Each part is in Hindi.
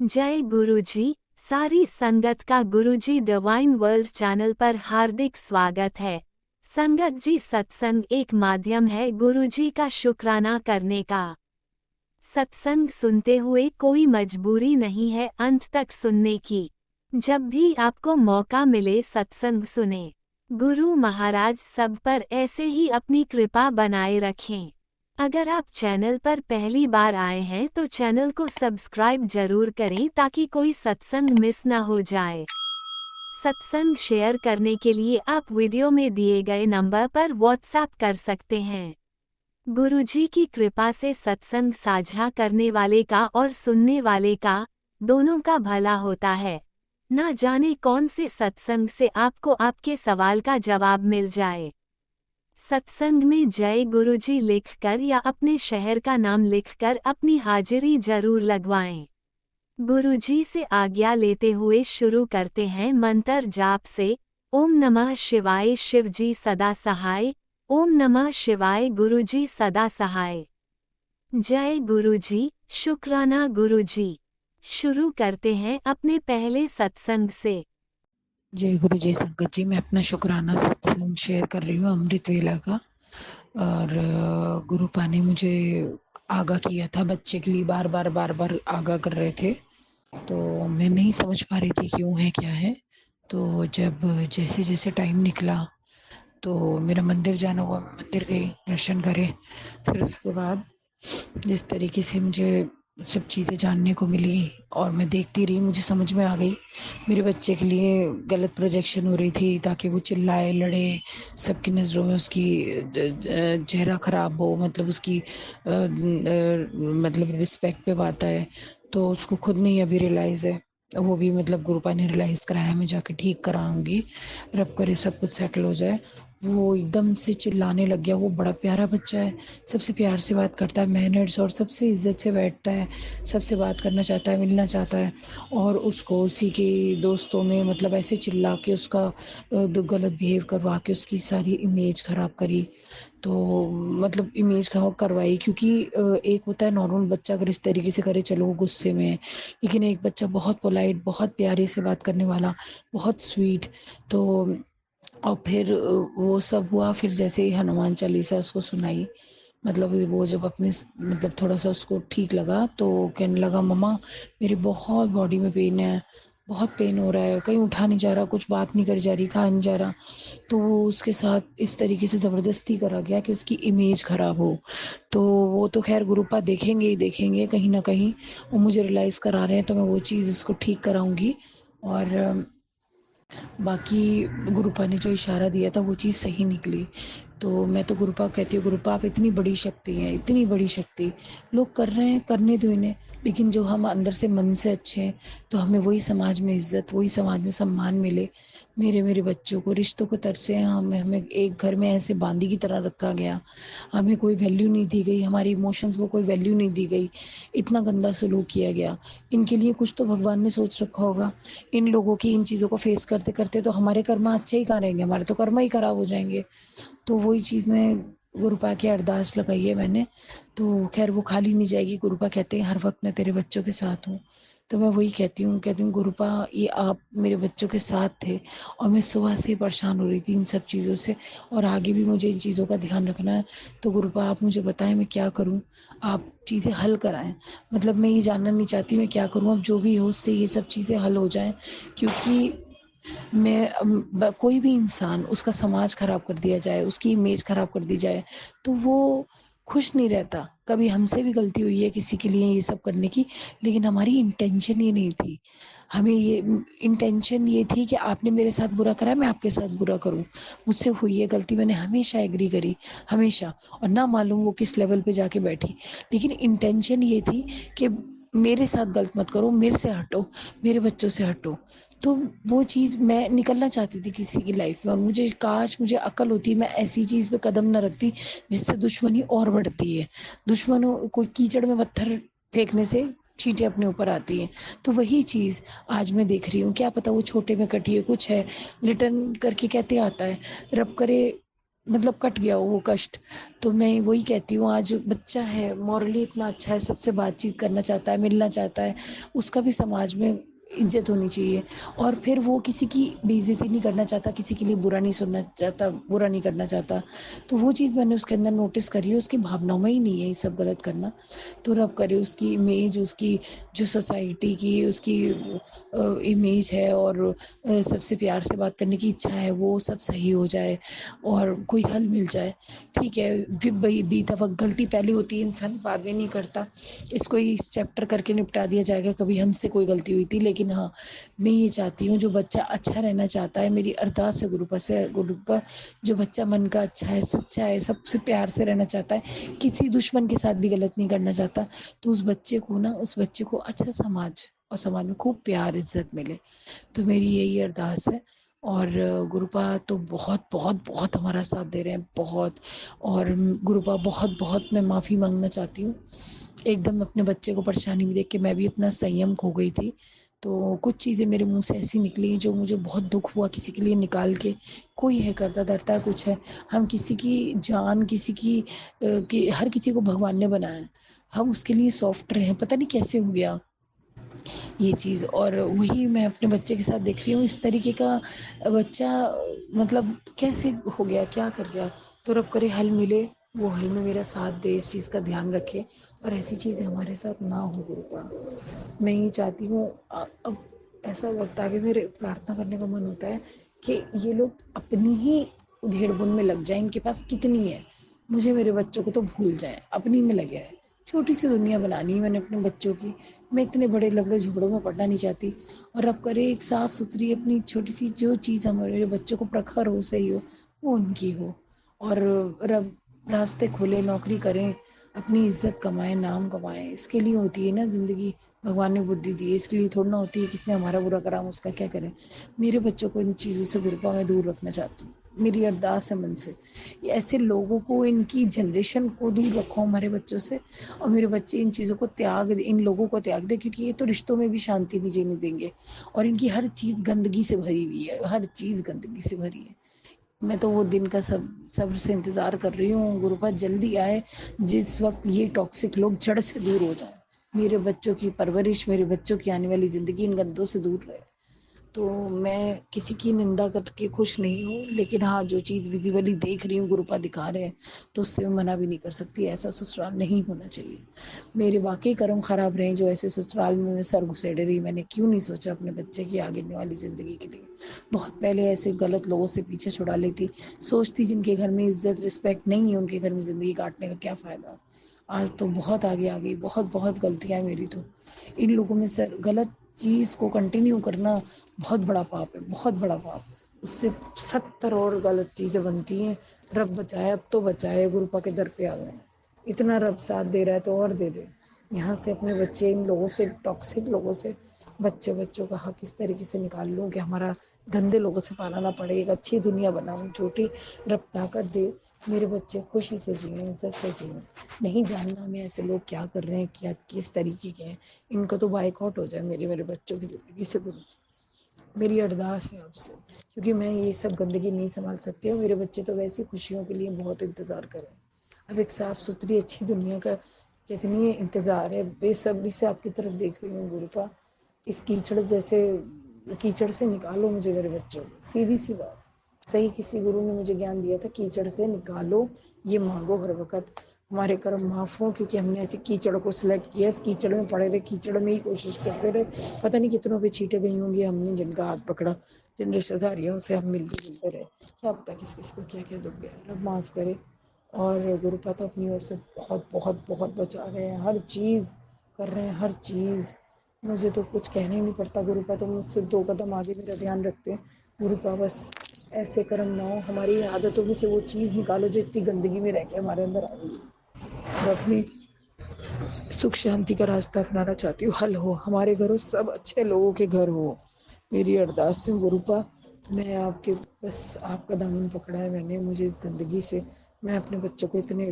जय गुरुजी। सारी संगत का गुरुजी डिवाइन वर्ल्ड चैनल पर हार्दिक स्वागत है। संगत जी, सत्संग एक माध्यम है गुरुजी का शुक्राना करने का। सत्संग सुनते हुए कोई मजबूरी नहीं है अंत तक सुनने की। जब भी आपको मौका मिले सत्संग सुने। गुरु महाराज सब पर ऐसे ही अपनी कृपा बनाए रखें। अगर आप चैनल पर पहली बार आए हैं तो चैनल को सब्सक्राइब जरूर करें ताकि कोई सत्संग मिस ना हो जाए। सत्संग शेयर करने के लिए आप वीडियो में दिए गए नंबर पर व्हाट्सएप कर सकते हैं। गुरुजी की कृपा से सत्संग साझा करने वाले का और सुनने वाले का, दोनों का भला होता है। ना जाने कौन से सत्संग से आपको आपके सवाल का जवाब मिल जाए। सत्संग में जय गुरुजी लिखकर या अपने शहर का नाम लिखकर अपनी हाजिरी जरूर लगवाएं। गुरुजी से आज्ञा लेते हुए शुरू करते हैं मंत्र जाप से। ओम नमः शिवाय शिवजी सदा सहाय। ओम नमः शिवाय गुरुजी सदा सहाय। जय गुरुजी, शुक्राना गुरुजी। शुरू करते हैं अपने पहले सत्संग से। जय गुरु जी। संगत जी, मैं अपना शुक्राना सत्संग शेयर कर रही हूँ अमृत वेला का। और गुरुपा ने मुझे आगाह किया था, बच्चे के लिए बार बार बार बार आगाह कर रहे थे, तो मैं नहीं समझ पा रही थी क्यों है क्या है। तो जब जैसे जैसे टाइम निकला तो मेरा मंदिर जाना हुआ, मैं मंदिर गई, दर्शन करे। फिर उसके बाद जिस तरीके से मुझे सब चीज़ें जानने को मिली और मैं देखती रही, मुझे समझ में आ गई। मेरे बच्चे के लिए गलत प्रोजेक्शन हो रही थी ताकि वो चिल्लाए लड़े, सबकी नज़रों में उसकी चेहरा ख़राब हो, मतलब उसकी मतलब रिस्पेक्ट पे बात आए। तो उसको खुद नहीं अभी रियलाइज़ है, वो भी मतलब गुरुपा ने रियलाइज़ कराया, मैं जाके ठीक कराऊंगी, रब करे सब कुछ सेटल हो जाए। वो एकदम से चिल्लाने लग गया। वो बड़ा प्यारा बच्चा है, सबसे प्यार से बात करता है, मैनर्स, और सबसे इज्जत से बैठता है, सबसे बात करना चाहता है, मिलना चाहता है। और उसको उसी के दोस्तों ने मतलब ऐसे चिल्ला के उसका गलत बिहेव करवा के उसकी सारी इमेज खराब करी। तो मतलब इमेज खराब करवाई, क्योंकि एक होता है नॉर्मल बच्चा अगर इस तरीके से करे, चलो वो गुस्से में है, लेकिन एक बच्चा बहुत पोलाइट, बहुत प्यारे से बात करने वाला, बहुत स्वीट। तो और फिर वो सब हुआ। फिर जैसे ही हनुमान चालीसा उसको सुनाई, मतलब वो जब अपने मतलब थोड़ा सा उसको ठीक लगा तो कहने लगा, मम्मा मेरी बहुत बॉडी में पेन है, बहुत पेन हो रहा है, कहीं उठा नहीं जा रहा, कुछ बात नहीं कर जा रही, खा नहीं जा रहा। तो वो उसके साथ इस तरीके से ज़बरदस्ती करा गया कि उसकी इमेज खराब हो। तो वो तो खैर गुरुपा देखेंगे ही देखेंगे, कहीं ना कहीं वो मुझे रियलाइज़ करा रहे हैं, तो मैं वो चीज़ इसको ठीक कराऊंगी। और बाकी गुरुपा ने जो इशारा दिया था वो चीज़ सही निकली। तो मैं तो गुरुपा कहती हूँ, गुरुपा आप इतनी बड़ी शक्ति हैं, इतनी बड़ी शक्ति, लोग कर रहे हैं, करने दो इन्हें। लेकिन जो हम अंदर से मन से अच्छे हैं तो हमें वही समाज में इज्जत, वही समाज में सम्मान मिले। मेरे मेरे बच्चों को रिश्तों को तरसे हैं, हमें हमें एक घर में ऐसे बांदी की तरह रखा गया, हमें कोई वैल्यू नहीं दी गई, हमारी इमोशंस को कोई वैल्यू नहीं दी गई, इतना गंदा सलूक किया गया। इनके लिए कुछ तो भगवान ने सोच रखा होगा। इन लोगों की इन चीज़ों को फेस करते करते तो हमारे कर्म अच्छे ही कहाँ रहेंगे, हमारे तो कर्म ही खराब हो जाएंगे। तो वही चीज़ मैं गुरुपा की अरदास लगाई है मैंने। तो खैर वो खाली नहीं जाएगी। गुरुपा कहते हैं हर वक्त मैं तेरे बच्चों के साथ हूँ। तो मैं वही कहती हूँ गुरुपा ये आप मेरे बच्चों के साथ थे, और मैं सुबह से परेशान हो रही थी इन सब चीज़ों से, और आगे भी मुझे इन चीज़ों का ध्यान रखना है। तो गुरुपा आप मुझे बताएं मैं क्या करूँ, आप चीज़ें हल कराएं। मतलब मैं ये जानना नहीं चाहती मैं क्या करूँ, अब जो भी हो उससे ये सब चीज़ें हल हो जाएं। क्योंकि मैं कोई भी इंसान, उसका समाज खराब कर दिया जाए, उसकी इमेज खराब कर दी जाए, तो वो खुश नहीं रहता। कभी हमसे भी गलती हुई है किसी के लिए ये सब करने की, लेकिन हमारी इंटेंशन ये नहीं थी। हमें ये इंटेंशन ये थी कि आपने मेरे साथ बुरा करा, मैं आपके साथ बुरा करूं। मुझसे हुई है गलती, मैंने हमेशा एग्री करी, हमेशा। और ना मालूम वो किस लेवल पे जाके बैठी, लेकिन इंटेंशन ये थी कि मेरे साथ गलत मत करो, मेरे से हटो, मेरे बच्चों से हटो। तो वो चीज़ मैं निकलना चाहती थी किसी की लाइफ में, और मुझे काश मुझे अकल होती, मैं ऐसी चीज़ पे कदम न रखती जिससे दुश्मनी और बढ़ती है। दुश्मनों कोई कीचड़ में पत्थर फेंकने से चींटियां अपने ऊपर आती हैं। तो वही चीज़ आज मैं देख रही हूँ। क्या पता वो छोटे में कटी है, कुछ है, रिटर्न करके कहते आता है, रब करे मतलब कट गया हो वो कष्ट। तो मैं वही कहती हूँ, आज बच्चा है, मॉरली इतना अच्छा है, सबसे बातचीत करना चाहता है, मिलना चाहता है, उसका भी समाज में इज्जत होनी चाहिए। और फिर वो किसी की बेइज्जती नहीं करना चाहता, किसी के लिए बुरा नहीं सुनना चाहता, बुरा नहीं करना चाहता। तो वो चीज़ मैंने उसके अंदर नोटिस करी है, उसकी भावनाओं में ही नहीं है ये सब गलत करना। तो रब करे उसकी इमेज, उसकी जो सोसाइटी की उसकी इमेज है, और सबसे प्यार से बात करने की इच्छा है, वो सब सही हो जाए और कोई हल मिल जाए। ठीक है, फिर बीता वक्त गलती पहले होती है, इंसान बाद में नहीं करता। इसको इस चैप्टर करके निपटा दिया जाएगा, कभी हमसे कोई गलती हुई थी। लेकिन हाँ, मैं ये चाहती हूँ, जो बच्चा अच्छा रहना चाहता है, मेरी अरदास है गुरुपा से, गुरुपा, जो बच्चा मन का अच्छा है, सच्चा है, सबसे प्यार से रहना चाहता है, किसी दुश्मन के साथ भी गलत नहीं करना चाहता, तो उस बच्चे को ना, उस बच्चे को अच्छा समाज, और समाज में खूब प्यार इज्जत मिले। तो मेरी यही अरदास है। और गुरुपा तो बहुत बहुत बहुत हमारा साथ दे रहे हैं, बहुत। और गुरुपा बहुत बहुत मैं माफ़ी मांगना चाहती हूँ। एकदम अपने बच्चे को परेशानी में देख के मैं भी अपना संयम खो गई थी। तो कुछ चीज़ें मेरे मुंह से ऐसी निकली जो मुझे बहुत दुख हुआ, किसी के लिए निकाल के। कोई है करता धरता कुछ है, हम किसी की जान, किसी की हर किसी को भगवान ने बनाया है, हम उसके लिए सॉफ्ट रहे, पता नहीं कैसे हो गया ये चीज़। और वही मैं अपने बच्चे के साथ देख रही हूँ, इस तरीके का बच्चा, मतलब कैसे हो गया, क्या कर गया। तो रब करे हल मिले, वो हल में मेरा साथ दे, इस चीज़ का ध्यान रखे, और ऐसी चीज़ें हमारे साथ ना हो गुरुपा। मैं ये चाहती हूँ, अब ऐसा वक्त आगे मेरे प्रार्थना करने का मन होता है कि ये लोग अपनी ही उधेड़ बुन में लग जाए, इनके पास कितनी है, मुझे मेरे बच्चों को तो भूल जाए, अपनी में लगे रहे। छोटी सी दुनिया बनानी है मैंने अपने बच्चों की, मैं इतने बड़े लफड़े झगड़ों में पड़ना नहीं चाहती। और अब करे एक साफ सुथरी अपनी छोटी सी जो चीज़ हमारे बच्चों को प्रखर हो, सही हो, वो उनकी हो। और रब रास्ते खोले, नौकरी करें, अपनी इज्जत कमाएं, नाम कमाएं, इसके लिए होती है ना ज़िंदगी। भगवान ने बुद्धि दी है, इसके लिए थोड़ा ना होती है किसने हमारा बुरा करा, हम उसका क्या करें। मेरे बच्चों को इन चीज़ों से गुरुपा मैं दूर रखना चाहती हूँ, मेरी अरदास है मन से। ऐसे लोगों को, इनकी जनरेशन को दूर रखो हमारे बच्चों से, और मेरे बच्चे इन चीज़ों को त्याग, इन लोगों को त्याग दे, क्योंकि ये तो रिश्तों में भी शांति नहीं जीने देंगे। और इनकी हर चीज़ गंदगी से भरी हुई है, हर चीज़ गंदगी से भरी है। मैं तो वो दिन का सब्र से इंतजार कर रही हूँ गुरुपा, जल्दी आए, जिस वक्त ये टॉक्सिक लोग जड़ से दूर हो जाए, मेरे बच्चों की परवरिश, मेरे बच्चों की आने वाली जिंदगी इन गंदों से दूर रहे। तो मैं किसी की निंदा करके खुश नहीं हूँ, लेकिन हाँ, जो चीज़ विजिबली देख रही हूँ गुरुपा दिखा रहे हैं, तो उससे मैं मना भी नहीं कर सकती, ऐसा ससुराल नहीं होना चाहिए। मेरे वाकई कर्म खराब रहे जो ऐसे ससुराल में मैं सर घुसेड़ रही। मैंने क्यों नहीं सोचा अपने बच्चे की आगे वाली ज़िंदगी के लिए, बहुत पहले ऐसे गलत लोगों से पीछे छुड़ा लेती, सोचती जिनके घर में इज्जत रिस्पेक्ट नहीं है, उनके घर में ज़िंदगी काटने का क्या फ़ायदा। आज तो बहुत आगे आ गई, बहुत बहुत गलतियाँ हैं मेरी तो। इन लोगों में सर गलत चीज़ को कंटिन्यू करना बहुत बड़ा पाप है, बहुत बड़ा पाप। उससे 70 और गलत चीज़ें बनती हैं। रब बचाए, अब तो बचाए, गुरुपा के दर पे आ गए। इतना रब साथ दे रहा है तो और दे दे। यहाँ से अपने बच्चे, इन लोगों से, टॉक्सिक लोगों से, बच्चों का हक इस तरीके से निकाल लूँ कि हमारा गंदे लोगों से पाला ना पड़े, एक अच्छी दुनिया बनाऊँ, छोटी रब ताकत दे, मेरे बच्चे खुशी से जिए, इज्जत से जिए। नहीं जानना मैं ऐसे लोग क्या कर रहे हैं, क्या किस तरीके के हैं, इनका तो बाइकआउट हो जाए मेरे मेरे बच्चों की ज़िंदगी से। मेरी अरदास है आपसे, क्योंकि मैं ये सब गंदगी नहीं संभाल सकती हूँ, मेरे बच्चे तो वैसी खुशियों के लिए बहुत इंतज़ार करें। अब एक साफ सुथरी अच्छी दुनिया का कितनी इंतज़ार है, बेसब्री से आपकी तरफ देख रही हूँ गुरुपा। इस कीचड़ जैसे कीचड़ से निकालो मुझे, मेरे बच्चों को, सीधी सी बात। सही किसी गुरु ने मुझे ज्ञान दिया था, कीचड़ से निकालो, ये मांगो हर वक्त, हमारे कर्म माफ हो, क्योंकि हमने ऐसे कीचड़ को सिलेक्ट किया, इस कीचड़ में पड़े रहे, कीचड़ में ही कोशिश करते रहे, पता नहीं कितनों पे छीटे गई होंगी हमने, जिनका हाथ पकड़ा, जिन रिश्तेदारियों से हम मिलते जुलते रहे, क्या पता किस किस को क्या क्या दुख गया। रब माफ़ करे। और गुरुपा तो अपनी ओर से बहुत बहुत बहुत बचा रहे हैं, हर चीज़ कर रहे हैं, हर चीज़। मुझे तो कुछ कहना ही नहीं पड़ता, गुरुपा तो मुझसे 2 कदम आगे मेरा ध्यान रखते हैं। गुरुपा बस ऐसे कर्म ना हो, हमारी आदतों में से वो चीज़ निकालो जो इतनी गंदगी में रह के हमारे अंदर आ गई है, और अपनी सुख शांति का रास्ता अपनाना चाहती हूँ, हल हो हमारे घरों, सब अच्छे लोगों के घर हो। मेरी अरदास है गुरुपा, मैं आपके, बस आपका दामन पकड़ा है मैंने, मुझे इस गंदगी से, मैं अपने बच्चों को इतने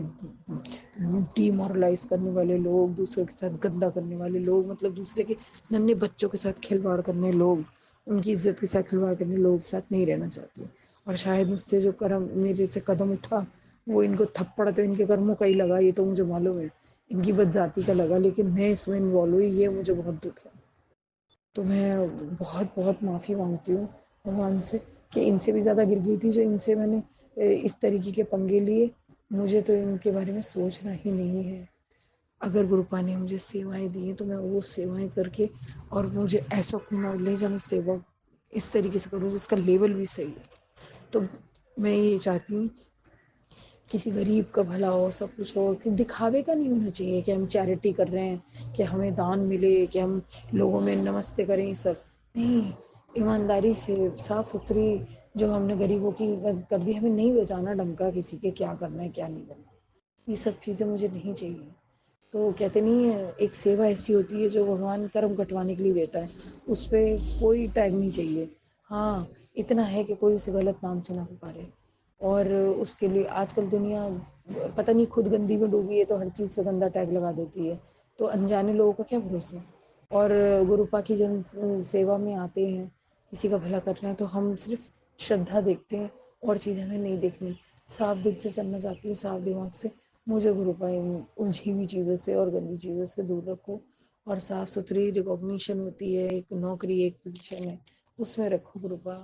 डीमोरलाइज करने वाले लोग, दूसरों के साथ गंदा करने वाले लोग, मतलब दूसरे के नन्हे बच्चों के साथ खिलवाड़ करने लोग, उनकी इज़्ज़त के साथ खिलवाड़ करने लोगों के साथ नहीं रहना चाहती हूँ। और शायद मुझसे जो करम मेरे से कदम उठा, वो इनको थप्पड़ तो इनके कर्मों का ही लगा, ये तो मुझे मालूम है। इनकी बदज़ाती का लगा, लेकिन मैं इसमें इन्वॉल्व हुई, ये मुझे बहुत दुःख है। तो मैं बहुत-बहुत माफ़ी माँगती हूँ भगवान से कि इनसे भी ज़्यादा गिर गई थी, जो इनसे मैंने इस तरीके के पंगे लिए। मुझे तो इनके बारे में सोचना ही नहीं है। अगर गुरुपा ने मुझे सेवाएँ दी हैं, तो मैं वो सेवाएँ करके और मुझे ऐसा कुआँ मिले जहाँ मैं सेवा इस तरीके से करूँ जिसका लेवल भी सही है। तो मैं ये चाहती हूँ किसी गरीब का भला हो, सब कुछ हो, कि दिखावे का नहीं होना चाहिए कि हम चैरिटी कर रहे हैं, कि हमें दान मिले, कि हम लोगों में नमस्ते करें, ये सब नहीं। ईमानदारी से साफ-सुथरी जो हमने गरीबों की मदद कर दी, हमें नहीं बचाना डंका किसी के क्या करना है, क्या नहीं करना। ये सब चीज़ें मुझे नहीं चाहिए। तो कहते नहीं है, एक सेवा ऐसी होती है जो भगवान कर्म कटवाने के लिए देता है, उस पे कोई टैग नहीं चाहिए। हाँ, इतना है कि कोई उसे गलत नाम से ना पुकारे। और उसके लिए आजकल दुनिया पता नहीं खुद गंदी में डूबी है, तो हर चीज़ पे गंदा टैग लगा देती है। तो अनजाने लोगों का क्या भरोसा। और गुरुपा की जन सेवा में आते हैं, किसी का भला कर रहे हैं, तो हम सिर्फ श्रद्धा देखते हैं और चीज़ हमें नहीं देखनी। साफ दिल से चलना चाहती हूँ, साफ दिमाग से। मुझे गुरुपा इन उलझी हुई चीज़ों से और गंदी चीज़ों से दूर रखो, और साफ सुथरी रिकॉग्निशन होती है, एक नौकरी, एक पोजीशन है, उसमें रखो गुरुपा।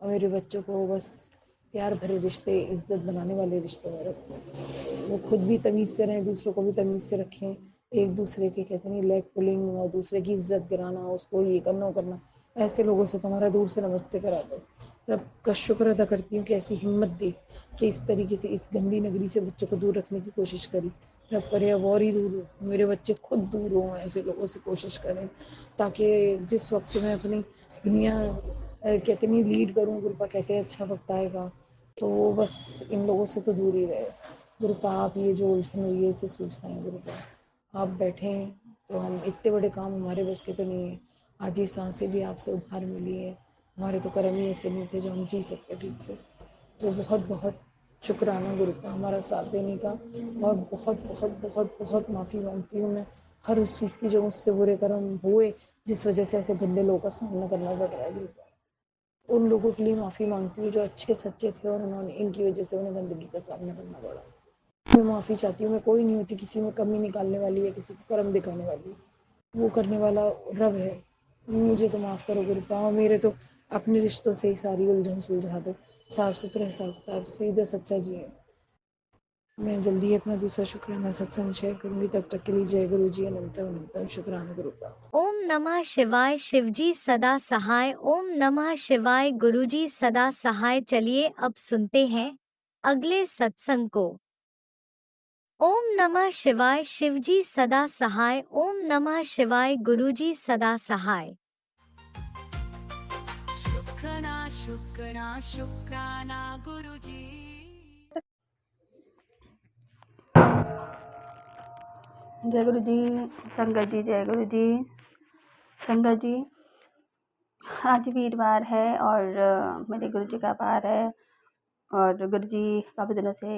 और मेरे बच्चों को बस प्यार भरे रिश्ते, इज्जत बनाने वाले रिश्तों में रखो। वो खुद भी तमीज़ से रहें, दूसरों को भी तमीज़ से रखें। एक दूसरे के कहते नहीं लेग पुलिंग और दूसरे की इज्जत गिराना, उसको ये करना वो करना, ऐसे लोगों से तुम्हारा दूर से नमस्ते करा दो। रब का शुक्र अदा करती हूँ कि ऐसी हिम्मत दी कि इस तरीके से इस गंदी नगरी से बच्चों को दूर रखने की कोशिश करी। रब करे अब और ही दूर हो, मेरे बच्चे खुद दूर हों ऐसे लोगों से, कोशिश करें, ताकि जिस वक्त मैं अपनी दुनिया कहते नहीं लीड करूँ, गुरुपा कहते हैं अच्छा वक्त आएगा, तो वो बस इन लोगों से तो दूर ही रहे। गुरुपा आप ये जो उलझन हुई है इसे सुलझाएं गुरुपा। आप बैठे हैं तो हम इतने बड़े काम हमारे बस के तो नहीं है। आज ये सांसें भी आपसे उधार मिली है, हमारे तो कर्म ही ऐसे नहीं थे जो हम जी सकते ठीक से। तो बहुत बहुत शुक्राना गुरुपा हमारा साथ देने का। और बहुत बहुत बहुत बहुत माफ़ी मांगती हूँ मैं हर उस चीज़ की जो मुझसे बुरे कर्म हुए, जिस वजह से ऐसे गंदे लोगों का सामना करना पड़ रहा है गुरुपा। उन लोगों के लिए माफ़ी मांगती हूँ जो अच्छे सच्चे थे और उन्होंने इनकी वजह से उन्हें गंदगी का सामना करना पड़ा। मैं माफ़ी चाहती हूँ, मैं कोई नहीं होती किसी में कमी निकालने वाली या किसी को कर्म दिखाने वाली। वो करने वाला रब है। मुझे तो माफ़ करो गुरुपा, और मेरे तो अपने रिश्तों से ही सारी उलझन सुलझा दो। साफ सुथरा हिसाब किताब, सीधा सच्चा जिए। मैं जल्दी ही अपना दूसरा शुक्राना सत्संग शेयर करूंगी। तब तक के लिए जय गुरु जी, अनंतम अनंतम शुक्राना गुरुपा। ओम नमः शिवाय। शिवजी सदा सहाय। ओम नमः शिवाय। गुरुजी सदा सहाय। चलिए अब सुनते हैं अगले सत्संग को। ओम नमः शिवाय। शिवजी सदा सहाय। ओम नमः शिवाय। गुरुजी सदा सहाय। शुक्राना शुक्राना शुक्राना गुरुजी। जय गुरु जी। संगत जी जय गुरु जी। संगत जी आज वीरवार है और मेरे गुरु जी का वार है और गुरु जी काफ़ी दिनों से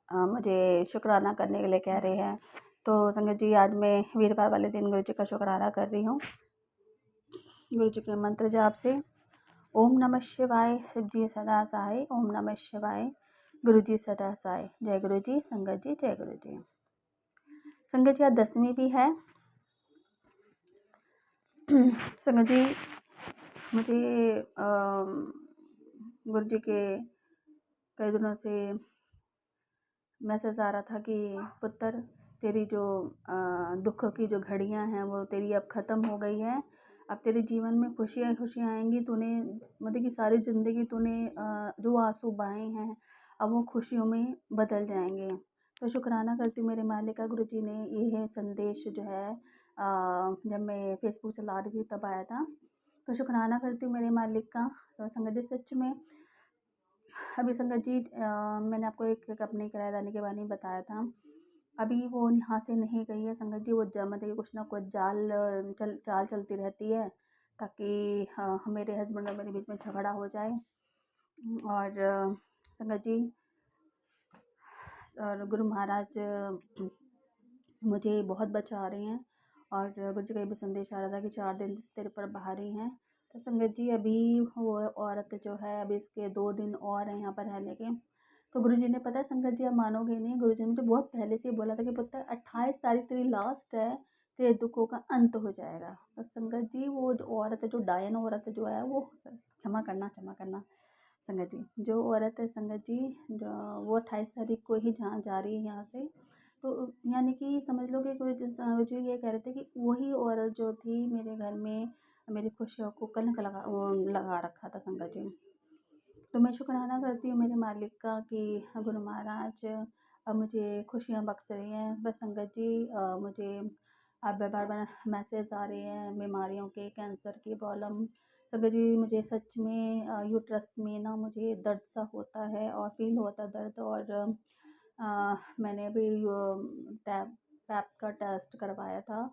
मुझे शुक्राना करने के लिए कह रहे हैं। तो संगत जी आज मैं वीरवार वाले दिन गुरु जी का शुक्राना कर रही हूँ गुरु जी के मंत्र जाप से। ओम नमः शिवाय। शिव जी सदा सहाय। ओम नमः शिवाय। गुरु जी सदा सहाय। जय गुरु जी। संगत जी जय गुरु जी। संगत जी आज 10वीं भी है। संगत जी मुझे गुरु जी के कई दिनों से मैसेज आ रहा था कि पुत्र तेरी जो दुख की जो घड़ियां हैं वो तेरी अब ख़त्म हो गई है। अब तेरे जीवन में खुशियाँ खुशियाँ आएंगी। तूने मतलब कि सारी ज़िंदगी तूने जो आंसू बहाए हैं अब वो खुशियों में बदल जाएंगे। तो शुक्राना करती हूँ मेरे मालिका गुरु जी ने ये है संदेश जो है जब मैं फेसबुक चला रही थी तब आया था। तो शुक्राना करती हूँ मेरे मालिक का। तो संगत जी सच में अभी संगत जी मैंने आपको एक अपने किराएदानी के बारे में बताया था। अभी वो यहाँ से नहीं गई है संगत जी। वो मतलब कि कुछ ना कुछ चाल चलती रहती है ताकि मेरे हस्बैंड और मेरे बीच में झगड़ा हो जाए। और संगत जी और गुरु महाराज मुझे बहुत बचा रहे हैं। और गुरु जी का ये भी संदेश आ रहा था कि 4 दिन तेरे पर भारी हैं तो संगत जी अभी वो औरत जो है, अभी इसके 2 दिन और हैं यहाँ पर रहने के। तो गुरुजी ने, पता है संगत जी, आप मानोगे नहीं, गुरुजी ने मुझे बहुत पहले से ही बोला था कि पुत्र 28 तारीख तेरी लास्ट है, तेरे दुखों का अंत हो जाएगा। तो संगत जी वो जो औरत है, जो डायन औरत जो है वो, क्षमा करना संगत जी, जो औरत है संगत जी, जो वो 28 तारीख को ही जहाँ जा रही है यहाँ से। तो यानी कि समझ लो कि गुरुजी ये कह रहे थे कि वही औरत जो थी मेरे घर में मेरी खुशियों को कलंक लगा रखा था संगत जी। तो मैं शुक्राना करती हूँ मेरे मालिक का कि गुरु महाराज अब मुझे खुशियाँ बख्श रही हैं। बस संगत जी मुझे अब बार-बार मैसेज आ रहे हैं बीमारियों के, कैंसर की प्रॉब्लम। संगत जी मुझे सच में यूट्रस में ना मुझे दर्द सा होता है और फ़ील होता है दर्द। और मैंने अभी टैप टैप का टेस्ट करवाया था,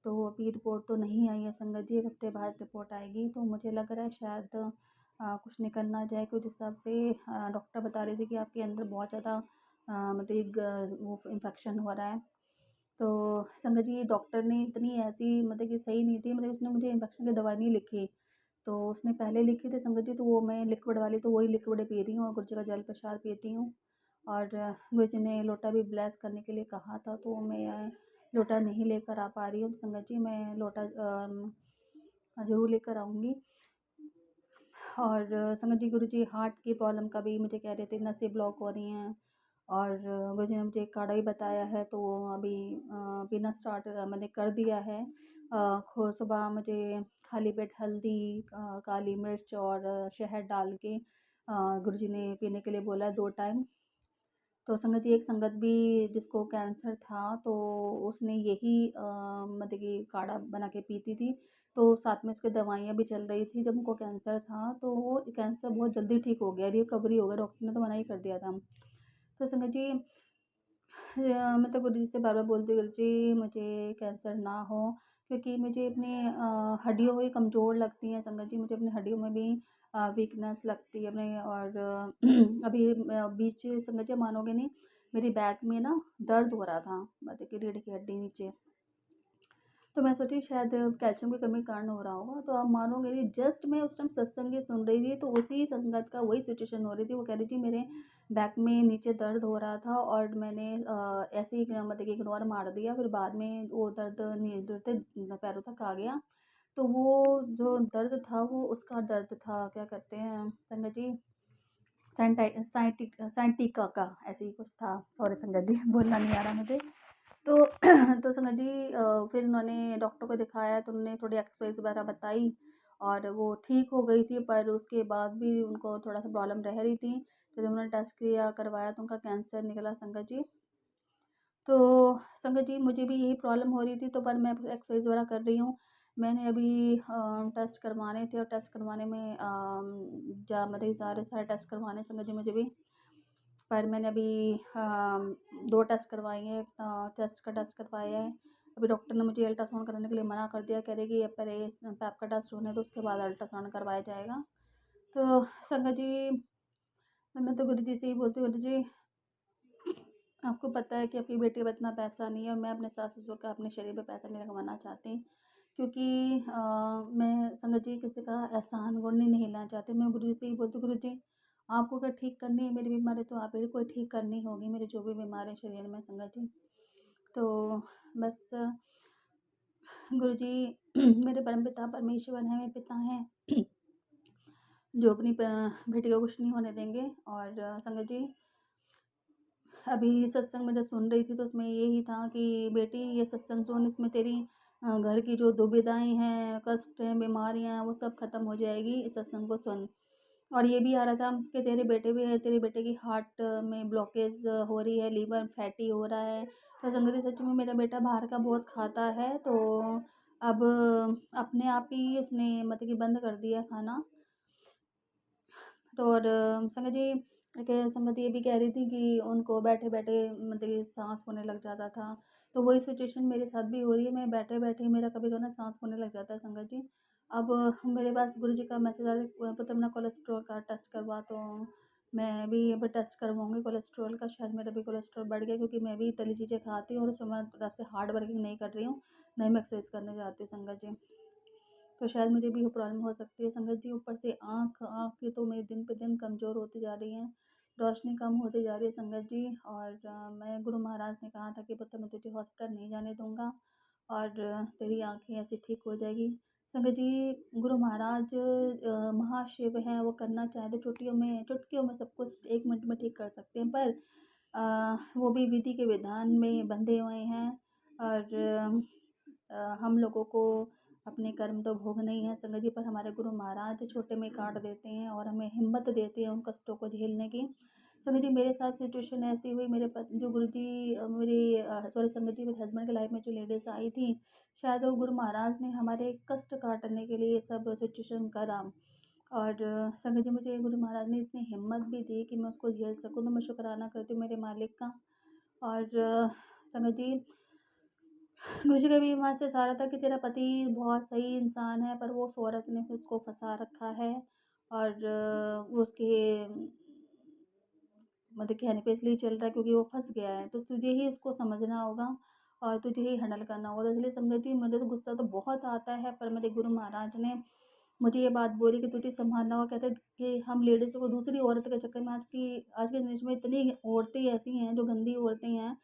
तो अभी रिपोर्ट तो नहीं आई है संगत जी, 1 हफ्ते बाद रिपोर्ट आएगी। तो मुझे लग रहा है शायद कुछ निकल ना जाए, कुछ हिसाब से डॉक्टर बता रही थी कि आपके अंदर बहुत ज़्यादा मतलब वो इन्फेक्शन हो रहा है। तो संगत जी डॉक्टर ने इतनी ऐसी मतलब कि सही नहीं थी, मतलब उसने मुझे इन्फेक्शन की दवा नहीं लिखी। तो उसने पहले लिखी थी संगत जी, तो वो मैं लिक्विड वाली, तो वही लिक्विड पी रही हूँ और गुरु जी का जल प्रसाद पीती हूँ। और गुरु जी ने लोटा भी ब्लेस करने के लिए कहा था, तो मैं लोटा नहीं लेकर आ पा रही हूँ। संगत जी मैं लोटा ज़रूर लेकर आऊँगी। और संगत जी गुरुजी हार्ट की प्रॉब्लम का भी मुझे कह रहे थे, नसें ब्लॉक हो रही हैं। और गुरुजी ने मुझे एक काढ़ा भी बताया है, तो अभी पीना स्टार्ट मैंने कर दिया है। सुबह मुझे खाली पेट हल्दी, काली मिर्च और शहद डाल के गुरुजी ने पीने के लिए बोला है 2 टाइम। तो संगत जी एक संगत भी जिसको कैंसर था, तो उसने यही मतलब कि काढ़ा बना के पीती थी। तो साथ में उसकी दवाइयाँ भी चल रही थी। जब उनको कैंसर था तो वो कैंसर बहुत जल्दी ठीक हो गया, रिकवरी हो गया, डॉक्टर ने तो मना ही कर दिया था। तो संगत जी मैं तो गुरुजी से बार-बार बोलती हूँ, गुरुजी मुझे कैंसर ना हो, क्योंकि मुझे अपने हड्डियों भी कमज़ोर लगती हैं संगत जी, मुझे अपनी हड्डियों में भी वीकनेस लगती है अपने। और अभी बीच संगत जी मानोगे नहीं, मेरी बैक में ना दर्द हो रहा था, मतलब कि रीढ़ की हड्डी नीचे। तो मैं सोची शायद कैल्शियम की कमी के कारण हो रहा होगा। तो आप मानोगे नहीं, जस्ट मैं उस टाइम सत्संग ही सुन रही थी, तो उसी संगत का वही सिचुएशन हो रही थी। वो कह रही थी मेरे बैक में नीचे दर्द हो रहा था और मैंने ऐसे ही मतलब कि इग्नोर मार दिया। फिर बाद में वो दर्द नीचे पैरों तक आ गया। तो वो जो दर्द था वो उसका दर्द था, क्या कहते हैं संगत जी, साइंटिका का ऐसे ही कुछ था। सॉरी संगत जी बोलना नहीं आ रहा मुझे। तो तो संगत जी फिर उन्होंने डॉक्टर को दिखाया, तो उन्होंने थोड़ी एक्सरसाइज वगैरह बताई और वो ठीक हो गई थी। पर उसके बाद भी उनको थोड़ा सा प्रॉब्लम रह रही थी। तो जब उन्होंने टेस्ट किया करवाया तो उनका कैंसर निकला संगत जी। तो संगत जी मुझे भी यही प्रॉब्लम हो रही थी, तो पर मैं एक्सरसाइज वगैरह कर रही हूँ। मैंने अभी टेस्ट करवाने थे और टेस्ट करवाने में जा मतलब सारे टेस्ट करवाने संगत जी मुझे भी। पर मैंने अभी 2 टेस्ट करवाए हैं, चेस्ट का टेस्ट करवाया है। अभी डॉक्टर ने मुझे अल्ट्रासाउंड कराने के लिए मना कर दिया, कह रहे कि अब पहले पैप का टेस्ट होने दो, उसके बाद अल्ट्रासाउंड करवाया जाएगा। तो संगत जी मैं तो गुरु जी से ही बोलती हूँ, गुरु जी आपको पता है कि आपकी बेटी पे इतना पैसा नहीं है और मैं अपने सास-ससुर का अपने शरीर पे पैसा नहीं लगवाना चाहती। क्योंकि मैं संगत जी किसी का एहसान गुण नहीं लेना चाहती। मैं गुरु जी से ही बोलती हूँ, गुरु जी आपको अगर ठीक करनी है मेरी बीमारी, तो आप ही को ठीक करनी होगी, मेरी जो भी बीमारी है शरीर में संगत जी। तो बस गुरु जी मेरे परमपिता परमेश्वर हैं, मेरे पिता हैं, जो अपनी बेटी को कुछ नहीं होने देंगे। और संगत जी अभी सत्संग में जब सुन रही थी, तो उसमें यही था कि बेटी ये सत्संग सुन, इसमें तेरी घर की जो दुविधाएं हैं, कष्ट हैं, बीमारियां हैं, वो सब खत्म हो जाएगी इस सत्संग को सुन। और ये भी आ रहा था कि तेरे बेटे भी है, तेरे बेटे की हार्ट में ब्लॉकेज हो रही है, लीवर फैटी हो रहा है। तो संगति सच में मेरा बेटा बाहर का बहुत खाता है, तो अब अपने आप ही उसने मतलब कि बंद कर दिया खाना। तो और संगत जी संगत ये भी कह रही थी कि उनको बैठे-बैठे मतलब कि साँस फूलने लग जाता था। तो वही सिचुएशन मेरे साथ भी हो रही है, मैं बैठे-बैठे मेरा कभी-कभी ना साँस फूलने लग जाता है संगत जी। अब मेरे पास गुरुजी का मैसेज आ रहा है, पुत्र अपना कोलेस्ट्रॉल का टेस्ट करवा। तो मैं भी अब टेस्ट करवाऊँगी कोलेस्ट्रॉल का, शायद मेरा भी कोलेस्ट्रॉल बढ़ गया, क्योंकि मैं भी तली चीज़ें खाती हूँ और उसमें मैं तरफ से हार्ड वर्किंग नहीं कर रही हूँ, नहीं मैं एक्सरसाइज करने जाती हूँ संगत जी। तो शायद मुझे भी वो प्रॉब्लम हो सकती है संगत जी। ऊपर से आँख की तो मेरी दिन पे दिन कमज़ोर होती जा रही है, रोशनी कम होती जा रही है संगत जी। और मैं गुरु महाराज ने कहा था कि पुत्र मैं तुझे हॉस्पिटल नहीं जाने दूँगा और तेरी आँखें ऐसे ठीक हो जाएगी। संगत जी, गुरु महाराज महाशिव हैं, वो करना चाहें तो चुटकियों में सब कुछ 1 मिनट में ठीक कर सकते हैं, पर वो भी विधि के विधान में बंधे हुए हैं। और हम लोगों को अपने कर्म तो भोगने ही हैं संगत जी, पर हमारे गुरु महाराज छोटे में काट देते हैं और हमें हिम्मत देते हैं उन कष्टों को झेलने की। संगत जी, मेरे साथ सिचुएशन ऐसी हुई, मेरे जो गुरुजी मेरी सॉरी संगत जी, मेरे हस्बैंड की लाइफ में जो लेडीज़ आई थी, शायद वो गुरु महाराज ने हमारे कष्ट काटने के लिए ये सब सिचुएशन करा। और संगत जी, मुझे गुरु महाराज ने इतनी हिम्मत भी दी कि मैं उसको झेल सकूँ, तो मैं शुक्राना करती हूँ मेरे मालिक का। और संगत जी, गुरुजी का भी वहाँ से सहारा था कि तेरा पति बहुत सही इंसान है, पर वो उस औरत ने उसको फँसा रखा है और वो उसके मतलब कहने पे इसलिए चल रहा है क्योंकि वो फँस गया है, तो तुझे ही उसको समझना होगा और तुझे ही हैंडल करना होगा। तो इसलिए संगत जी, मुझे तो गुस्सा तो बहुत आता है, पर मेरे गुरु महाराज ने मुझे ये बात बोली कि तुझे संभालना होगा। कहते हैं कि हम लेडीज़ को दूसरी औरत के चक्कर में आज के जनरेशन में इतनी औरतें ऐसी हैं जो गंदी औरतें हैं,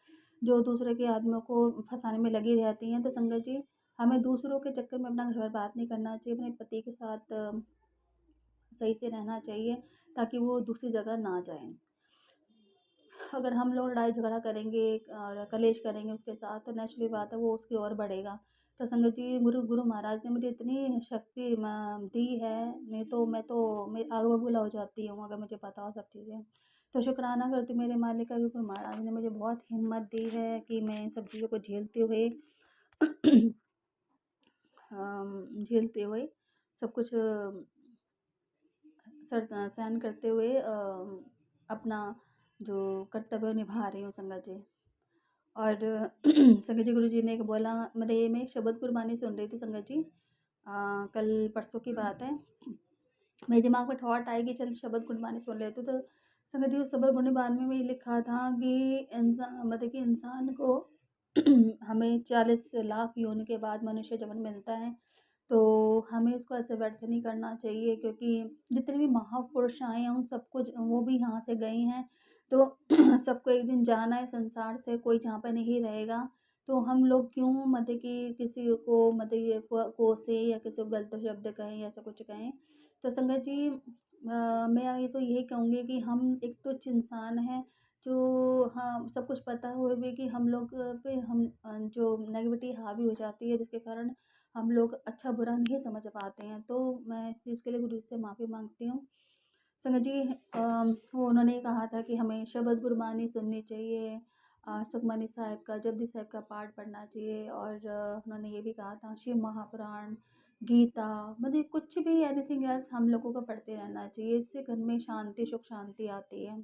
जो दूसरे के आदमियों को फँसाने में लगी रहती हैं। तो संगत जी, हमें दूसरों के चक्कर में अपना घर बर्बाद नहीं करना चाहिए, अपने पति के साथ सही से रहना चाहिए ताकि वो दूसरी जगह ना जाएँ। अगर हम लोग लड़ाई झगड़ा करेंगे और कलेश करेंगे उसके साथ, तो नेचुरली बात है वो उसकी ओर बढ़ेगा। तो संगत जी, गुरु गुरु महाराज ने मुझे इतनी शक्ति दी है, नहीं तो मैं आग बबूला हो जाती हूँ अगर मुझे पता हो सब चीज़ें। तो शुक्राना करती हूँ मेरे मालिक का कि गुरु महाराज ने मुझे बहुत हिम्मत दी है कि मैं इन सब चीज़ों को झेलते हुए सब कुछ सहन करते हुए अपना जो कर्तव्य निभा रही हूँ संगत जी। और संगत जी, गुरु जी ने एक बोला, मैं एक शब्द गुरबानी सुन रही थी संगत जी, कल परसों की बात है। मेरे दिमाग में थॉट आई कि चल शब्द गुरबानी सुन लेते, तो संगत जी उस शब्द गुरबानी में ये लिखा था कि इंसान को हमें 40 लाख योनि के बाद मनुष्य जन्म मिलता है, तो हमें उसको ऐसे व्यर्थ नहीं करना चाहिए, क्योंकि जितने भी महापुरुष आए हैं उन सबको वो भी यहाँ से गए हैं, तो सबको एक दिन जाना है संसार से, कोई जहाँ पे नहीं रहेगा। तो हम लोग क्यों कि किसी को ये कोसे या किसी को गलत शब्द कहें या ऐसा कुछ कहें। तो संगत जी, मैं ये तो यही कहूँगी कि हम एक तुच्छ इंसान हैं, जो हाँ सब कुछ पता हुए भी कि हम लोग पे जो नेगेटिविटी हावी हो जाती है, जिसके कारण हम लोग अच्छा बुरा नहीं समझ पाते हैं। तो मैं इस चीज़ के लिए गुरु से माफ़ी मांगती हूँ संगत जी। वो उन्होंने कहा था कि हमें शबद गुरबानी सुननी चाहिए, सुखमनी साहिब का, जपजी साहिब का पाठ पढ़ना चाहिए, और उन्होंने ये भी कहा था शिव महापुराण, गीता, कुछ भी एनीथिंग एल्स हम लोगों को पढ़ते रहना चाहिए, इससे घर में शांति सुख शांति आती है।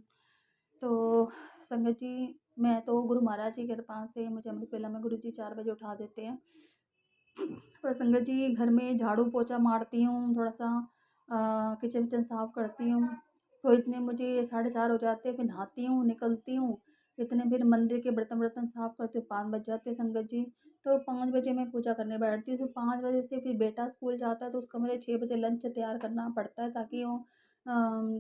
तो संगत जी, मैं तो गुरु महाराज की कृपा से मुझे अमृत वेला में गुरु जी 4 बजे उठा देते हैं। पर संगत जी, घर में झाड़ू पोछा मारती हूँ, थोड़ा सा किचन विचन साफ़ करती हूँ, तो इतने मुझे 4:30 हो जाते हैं, फिर नहाती हूँ निकलती हूँ, इतने फिर मंदिर के बर्तन वर्तन साफ़ करते हुए 5 बज जाते हैं संगत जी। तो 5 बजे मैं पूजा करने बैठती हूँ, फिर 5 बजे से फिर बेटा स्कूल जाता है, तो उसका मुझे 6 बजे लंच तैयार करना पड़ता है, ताकि वो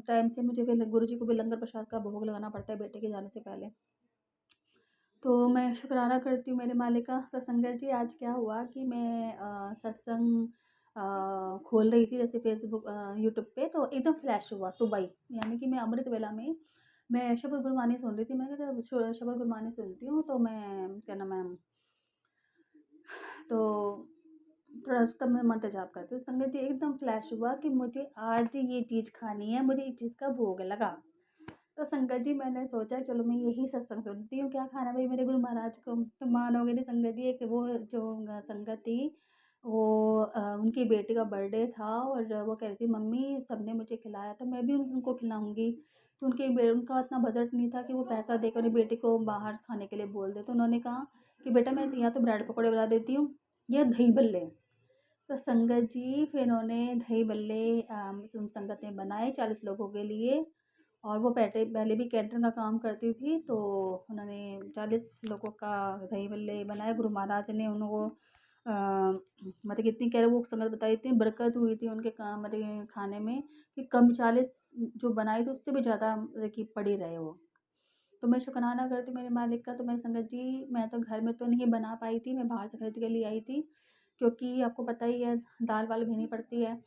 टाइम से मुझे फिर गुरु जी को भी लंगर प्रसाद का भोग लगाना पड़ता है बेटे के जाने से पहले। तो मैं शुक्राना करती हूँ मेरे मालिक का। तो संगत जी, आज क्या हुआ कि मैं सत्संग खोल रही थी जैसे फेसबुक यूट्यूब पे, तो एकदम फ्लैश हुआ सुबह ही, यानी कि मैं अमृत वेला में मैं शबद गुरबानी सुन रही थी। मैंने कहा शबद गुरबानी सुनती हूँ, तो मैं क्या नाम है, तो थोड़ा तब मैं मंत्र जाप करती हूँ। संगत जी, एकदम फ्लैश हुआ कि मुझे आज ये चीज़ खानी है, मुझे इस चीज़ का भोग लगा। तो संगत जी, मैंने सोचा चलो मैं यही सत्संग सुनती हूँ, क्या खाना भाई मेरे गुरु महाराज को। तो मानोगे नहीं संगत जी, एक वो जो संगत थी, वो उनकी बेटी का बर्थडे था, और वो कह रही थी मम्मी सबने मुझे खिलाया तो मैं भी उनको खिलाऊंगी। तो उनका इतना बजट नहीं था कि वो पैसा देकर उन्हें बेटी को बाहर खाने के लिए बोल दे। तो उन्होंने कहा कि बेटा मैं या तो ब्रेड पकौड़े बना देती हूँ या दही बल्ले। तो संगत जी, फिर उन्होंने दही बल्ले उन संगत ने बनाए 40 लोगों के लिए, और वो पहले भी कैटरिंग का काम करती थी, तो उन्होंने 40 लोगों का दही बल्ले बनाए। गुरु महाराज ने उनको मतलब कितनी कह रहे वो संगत बताई, इतनी बरकत हुई थी उनके काम मतलब खाने में कि कम 40 जो बनाई थी उससे भी ज़्यादा मतलब कि पड़ी रहे वो। तो मैं शुक्राना करती हूँ मेरे मालिक का। तो मेरे संगत जी, मैं तो घर में तो नहीं बना पाई थी, मैं बाहर से खरीद के ले आई थी, क्योंकि आपको पता ही है दाल वाल भेनी पड़ती है।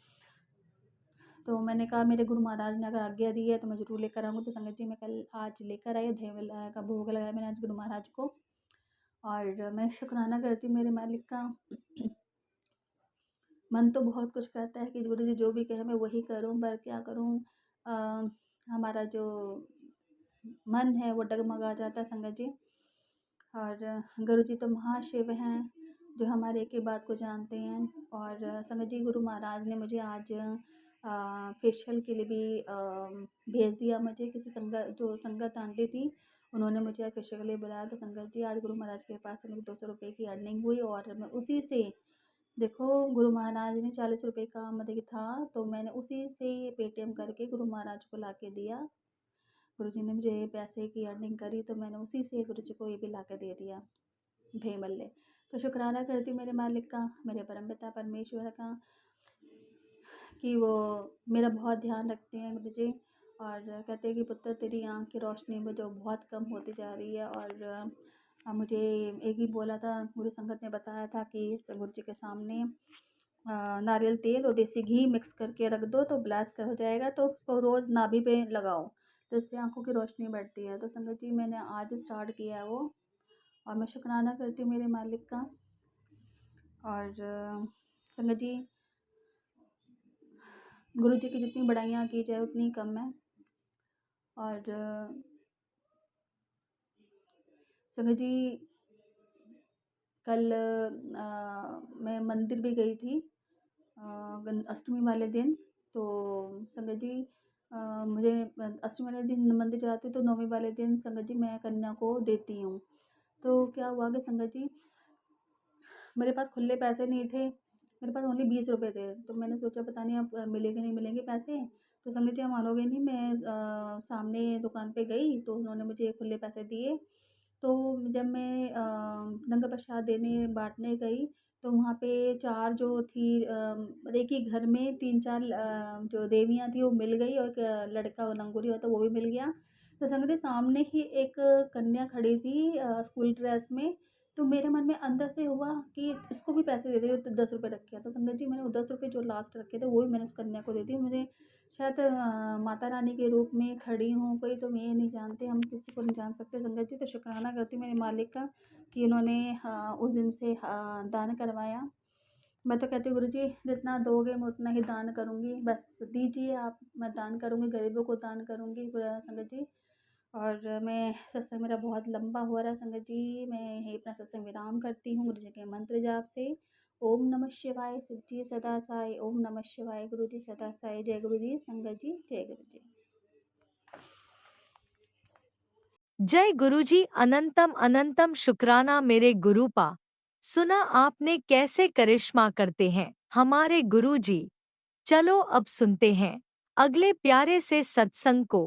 तो मैंने कहा मेरे गुरु महाराज ने अगर आज्ञा दी है तो मैं ज़रूर लेकर आऊँगी। तो संगत जी, मैं कल आज लेकर आई, देवल का भोग लगाया मैंने आज गुरु महाराज को, और मैं शुक्राना करती हूँ मेरे मालिक का। मन तो बहुत कुछ करता है कि गुरु जी जो भी कहे मैं वही करूँ, पर क्या करूँ, हमारा जो मन है वो डगमगा जाता है संगत जी। और गुरु जी तो महाशिव हैं, जो हमारे एक ही बात को जानते हैं। और संगत जी, गुरु महाराज ने मुझे आज फेशियल के लिए भी भेज दिया। मुझे किसी संगत, जो संगत आंटी थी, उन्होंने मुझे आज फेशियल के लिए बुलाया। तो संगत जी, आज गुरु महाराज के पास से मुझे 200 रुपये की अर्निंग हुई, और मैं उसी से, देखो गुरु महाराज ने 40 रुपये का मतलब कि था, तो मैंने उसी से पेटीएम करके गुरु महाराज को ला के दिया। गुरु जी ने मुझे पैसे की अर्निंग करी, तो मैंने उसी से गुरु जी को ये भी ला के दे दिया, भेमल्ले। तो शुक्राना करती हूँ मेरे मालिक का, मेरे परमपिता परमेश्वर का, कि वो मेरा बहुत ध्यान रखते हैं गुरु जी। और कहते हैं कि पुत्र, तेरी आँख की रोशनी में जो बहुत कम होती जा रही है। और मुझे एक ही बोला था, गुरु संगत ने बताया था कि गुरु जी के सामने नारियल तेल और देसी घी मिक्स करके रख दो तो ब्लास्ट हो जाएगा, तो उसको रोज़ नाभि पे लगाओ, तो इससे आँखों की रोशनी बढ़ती है। तो संगत जी, मैंने आज स्टार्ट किया है वो, और मैं शुक्राना करती हूँ मेरे मालिक का। और संगत जी, गुरु जी की जितनी बड़ाइयाँ की जाए उतनी कम है। और संगत जी, कल मैं मंदिर भी गई थी अष्टमी वाले दिन। तो संगत जी, मुझे अष्टमी वाले दिन मंदिर जाती तो नौमी वाले दिन संगत जी मैं कन्या को देती हूँ। तो क्या हुआ कि संगत जी, मेरे पास खुले पैसे नहीं थे, मेरे पास ओनली 20 रुपये थे। तो मैंने सोचा पता नहीं अब मिलेंगे नहीं मिलेंगे पैसे। तो संगत जी, आप मानोगे नहीं, मैं सामने दुकान पे गई तो उन्होंने मुझे खुले पैसे दिए। तो जब मैं लंगर प्रसाद देने बांटने गई, तो वहाँ पे 4 जो थी, एक ही घर में 3-4 जो देवियाँ थी वो मिल गई, और एक लड़का लंगोटी होता वो भी मिल गया। तो संगत जी, सामने ही एक कन्या खड़ी थी स्कूल ड्रेस में। तो मेरे मन में अंदर से हुआ कि इसको भी पैसे दे दे, तो 10 रुपये रखे हैं। तो संगत जी, मैंने वो 10 रुपये जो लास्ट रखे थे वो भी मैंने उस कन्या को दे दिए। मुझे शायद माता रानी के रूप में खड़ी हूँ कोई, तो मैं ये नहीं जानती, हम किसी को नहीं जान सकते संगत जी। तो शुक्राना करती हूँ मेरे मालिक का कि उन्होंने उस दिन से दान करवाया। मैं तो कहती हूँ गुरु जी, जितना दोगे मैं उतना ही दान करूँगी, बस दीजिए आप, मैं दान करूँगी, गरीबों को दान करूँगी संगत जी। और मैं सत्संग मेरा बहुत लंबा हो रहा है संगत जी, मैं यहीं अपना सत्संग विराम करती हूँ गुरु जी के मंत्र जाप से। ओम नमः शिवाय, शिव जी सदा साई, ओम नमः शिवाय, गुरु जी सदा साई, जय गुरु जी, संगत जी, जय गुरु जी। जय गुरुजी, अनंतम अनंतम शुक्राना मेरे गुरुपा। सुना आपने कैसे करिश्मा करते हैं हमारे गुरुजी। चलो अब सुनते हैं अगले प्यारे से सत्संग को।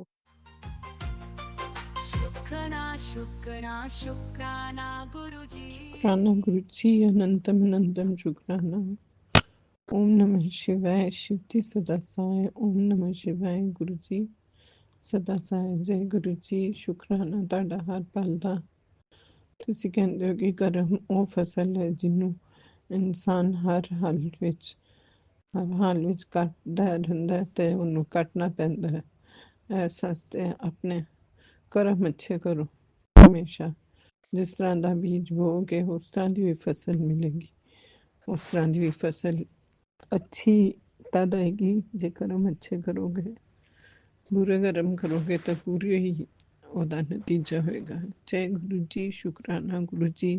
शुक्राना शुक्राना शुक्राना गुरुजी। शुक्राना गुरु जी, अनंतम अनंतम शुक्राना। ओम नमः शिवाय, शिव जी सदा साई, ओम नमः शिवाय, गुरु जी सदा साई, जय गुरु जी। शुक्राना ਤੁਹਾਡਾ ਹਰ ਪਲ ਦਾ। ਤੁਸੀਂ ਕਹਿੰਦੇ ਹੋ ਕਿ ਕਰਮ ਉਹ ਫਸਲ ਹੈ ਜਿਹਨੂੰ ਇਨਸਾਨ ਹਰ ਹਾਲ ਵਿੱਚ ਕੱਟਦਾ ਰਹਿੰਦਾ ਹੈ ਤੇ ਉਹਨੂੰ ਕੱਟਣਾ ਪੈਂਦਾ ਹੈ। ਇਸ ਵਾਸਤੇ ਆਪਣੇ ਕਰਮ ਅੱਛੇ ਕਰੋ ਹਮੇਸ਼ਾ। ਜਿਸ ਤਰ੍ਹਾਂ ਦਾ ਬੀਜ ਬੋਓਗੇ ਉਸ ਤਰ੍ਹਾਂ ਦੀ ਵੀ ਫਸਲ ਮਿਲੇਗੀ, ਉਸ ਤਰ੍ਹਾਂ ਦੀ ਵੀ ਫਸਲ अच्छी तद आएगी जे कर्म अच्छे करोगे। बुरे कर्म करोगे तो पूरे ही ਉਹਦਾ ਨਤੀਜਾ ਹੋਏਗਾ। ਜੈ ਗੁਰੂ ਜੀ। ਸ਼ੁਕਰਾਨਾ ਗੁਰੂ ਜੀ,